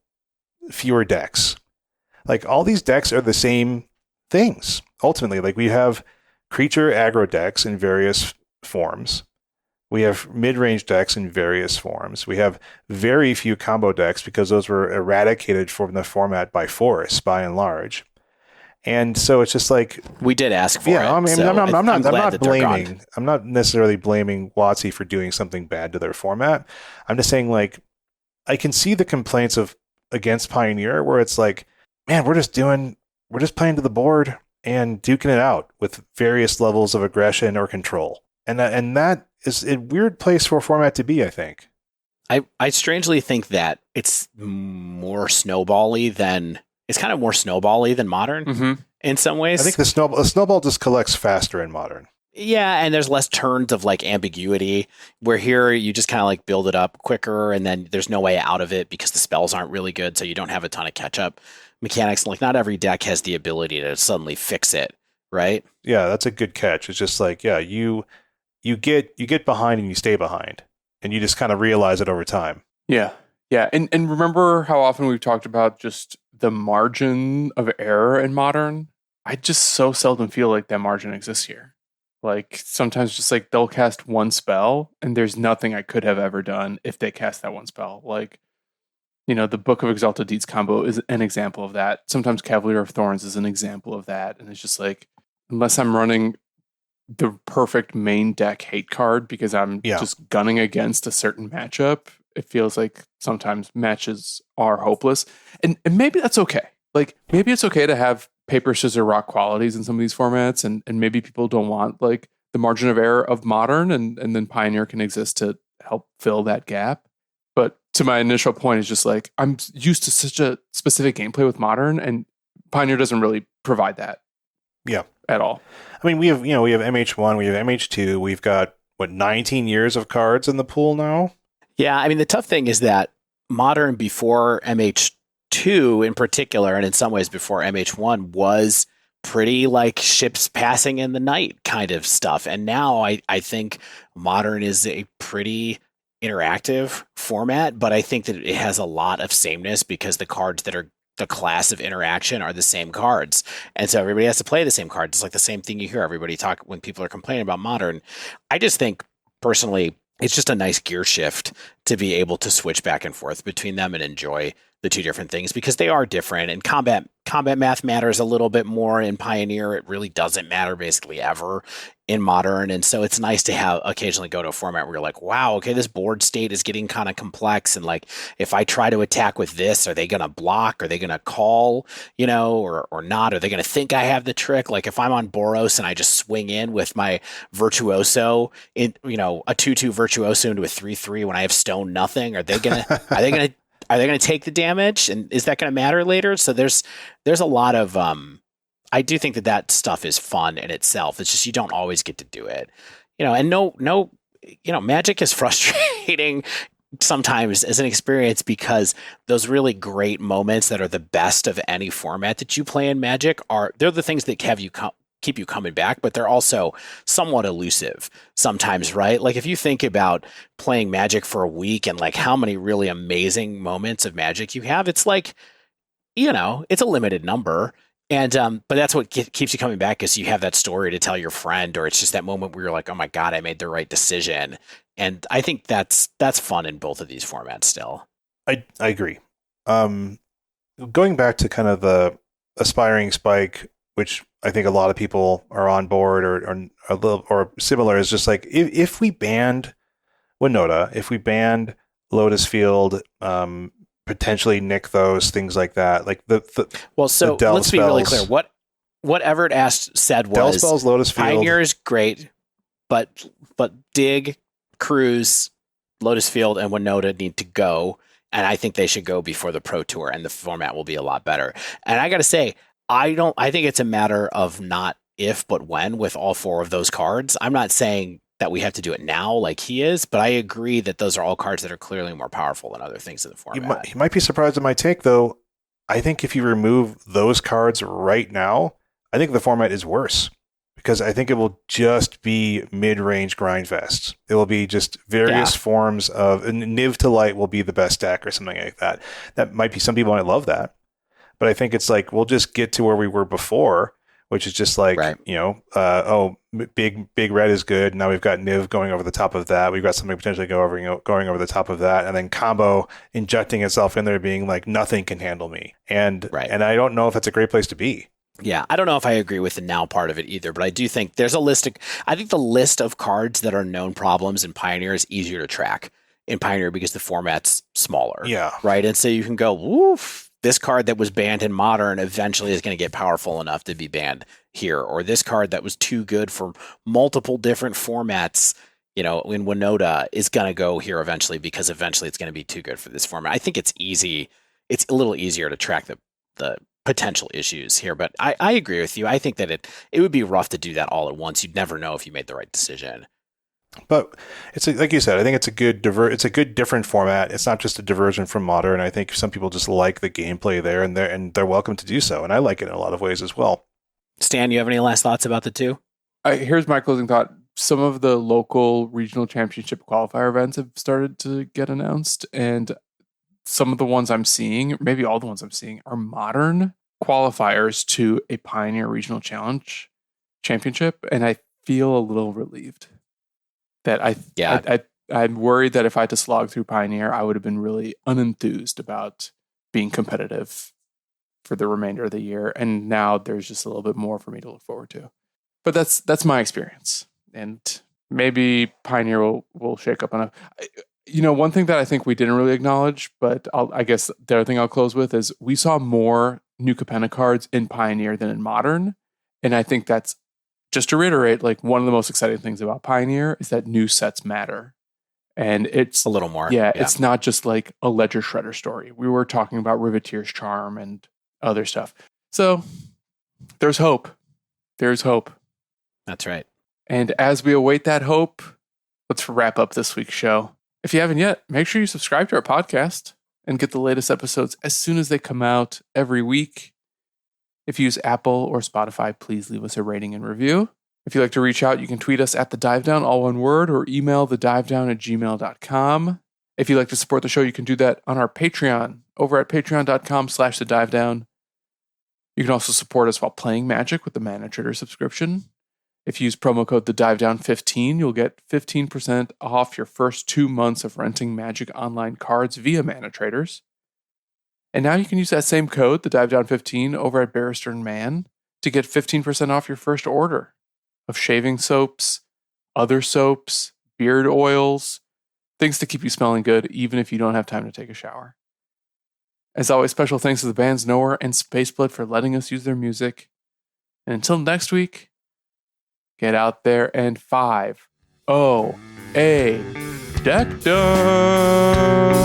fewer decks. Like all these decks are the same things. Ultimately, like we have creature aggro decks in various forms. We have mid-range decks in various forms. We have very few combo decks because those were eradicated from the format by Forest, by and large. And so it's just like we did ask for it. I mean, so I'm not blaming. gone. I'm not necessarily blaming WotC for doing something bad to their format. I'm just saying, like, I can see the complaints against Pioneer where it's like, man, we're just playing to the board and duking it out with various levels of aggression or control. And that is a weird place for a format to be, I think. I strangely think that it's more snowbally than Modern in some ways. I think the snowball just collects faster in Modern. Yeah, and there's less turns of like ambiguity, where here you just kind of like build it up quicker and then there's no way out of it because the spells aren't really good, so you don't have a ton of catch up mechanics. Like not every deck has the ability to suddenly fix it, right? Yeah, that's a good catch. It's just like, yeah, you get behind and you stay behind. And you just kind of realize it over time. Yeah. Yeah. And remember how often we've talked about just the margin of error in Modern? I just so seldom feel like that margin exists here. Like sometimes just like they'll cast one spell and there's nothing I could have ever done if they cast that one spell. Like, the Book of Exalted Deeds combo is an example of that. Sometimes Cavalier of Thorns is an example of that. And it's just like, unless I'm running the perfect main deck hate card because I'm just gunning against a certain matchup, it feels like sometimes matches are hopeless. And maybe that's okay. Like maybe it's okay to have paper, scissors, rock qualities in some of these formats, and maybe people don't want like the margin of error of Modern, and then Pioneer can exist to help fill that gap. But to my initial point is just like I'm used to such a specific gameplay with Modern, and Pioneer doesn't really provide that. Yeah. At all. I mean, we have MH1, we have MH2, we've got 19 years of cards in the pool now. Yeah, I mean the tough thing is that Modern before MH2 in particular, and in some ways before MH1, was pretty like ships passing in the night kind of stuff. And now I think Modern is a pretty interactive format, but I think that it has a lot of sameness because the cards that are the class of interaction are the same cards. And so everybody has to play the same cards. It's like the same thing you hear everybody talk when people are complaining about Modern. I just think personally, it's just a nice gear shift to be able to switch back and forth between them and enjoy the two different things because they are different. And combat math matters a little bit more in Pioneer. It really doesn't matter basically ever in Modern. And so it's nice to have occasionally go to a format where you're like, wow, okay, this board state is getting kind of complex. And like, if I try to attack with this, are they going to block? Are they going to call, or not? Are they going to think I have the trick? Like if I'm on Boros and I just swing in with my Virtuoso a 2/2 Virtuoso into a 3/3 when I have stone nothing, are they going to take the damage? And is that going to matter later? So there's a lot of, I do think that stuff is fun in itself. It's just, you don't always get to do it, and Magic is frustrating sometimes as an experience because those really great moments that are the best of any format that you play in Magic they're the things that have you keep you coming back, but they're also somewhat elusive sometimes, right? Like if you think about playing Magic for a week and like how many really amazing moments of Magic you have, it's like, it's a limited number. And but that's what keeps you coming back is you have that story to tell your friend, or it's just that moment where you're like, oh my God, I made the right decision. And I think that's fun in both of these formats still. I agree. Going back to kind of the aspiring spike, which I think a lot of people are on board or a little or similar, is just like if we banned Winota, if we banned Lotus Field, potentially Nykthos, things like that. Like so let's be really clear. What Everett said was Delspells, Lotus Field. Pioneer is great, but Dig, Cruise, Lotus Field, and Winota need to go. And I think they should go before the Pro Tour, and the format will be a lot better. And I got to say, I think it's a matter of not if, but when with all four of those cards. I'm not saying that we have to do it now like he is, but I agree that those are all cards that are clearly more powerful than other things in the format. You might be surprised at my take, though. I think if you remove those cards right now, I think the format is worse because I think it will just be mid-range grind fests. It will be just various forms of Niv to Light will be the best deck or something like that. That might be, some people might love that, but I think it's like we'll just get to where we were before, which is just like, big red is good. Now we've got Niv going over the top of that. We've got something potentially going over the top of that. And then combo injecting itself in there being like, nothing can handle me. And I don't know if that's a great place to be. Yeah, I don't know if I agree with the now part of it either, but I do think there's a list. I think the list of cards that are known problems in Pioneer is easier to track in Pioneer because the format's smaller. Yeah. Right. And so you can go, woof, this card that was banned in Modern eventually is going to get powerful enough to be banned here. Or this card that was too good for multiple different formats, in Winota is going to go here eventually because eventually it's going to be too good for this format. I think it's easy. It's a little easier to track the potential issues here, but I agree with you. I think that it would be rough to do that all at once. You'd never know if you made the right decision. But it's like you said, I think it's a good different format. It's not just a diversion from Modern. I think some people just like the gameplay there, and they're welcome to do so. And I like it in a lot of ways as well. Stan, you have any last thoughts about the two? Here's my closing thought. Some of the local regional championship qualifier events have started to get announced, and some of the ones I'm seeing, maybe all the ones I'm seeing, are Modern qualifiers to a Pioneer Regional Challenge championship, and I feel a little relieved that I'm worried that if I had to slog through Pioneer, I would have been really unenthused about being competitive for the remainder of the year, and now there's just a little bit more for me to look forward to. But that's my experience, and maybe Pioneer will shake up enough. One thing that I think we didn't really acknowledge, but I guess the other thing I'll close with is we saw more New Capenna cards in Pioneer than in Modern. And I think that's, just to reiterate, like one of the most exciting things about Pioneer is that new sets matter. And it's a little more. Yeah, it's not just like a Ledger Shredder story. We were talking about Riveteer's Charm and other stuff. So there's hope. There's hope. That's right. And as we await that hope, let's wrap up this week's show. If you haven't yet, make sure you subscribe to our podcast and get the latest episodes as soon as they come out every week. If you use Apple or Spotify, please leave us a rating and review. If you'd like to reach out, you can tweet us at The Dive Down, all one word, or email thedivedown@gmail.com. If you'd like to support the show, you can do that on our Patreon over at patreon.com/thedivedown. You can also support us while playing Magic with the Mana Trader subscription. If you use promo code TheDiveDown15, you'll get 15% off your first 2 months of renting Magic Online cards via Mana Traders. And now you can use that same code, the Dive Down 15, over at Barrister and Mann to get 15% off your first order of shaving soaps, other soaps, beard oils, things to keep you smelling good, even if you don't have time to take a shower. As always, special thanks to the bands Nowhere and Spaceblood for letting us use their music. And until next week, get out there and 5-0-A deck down.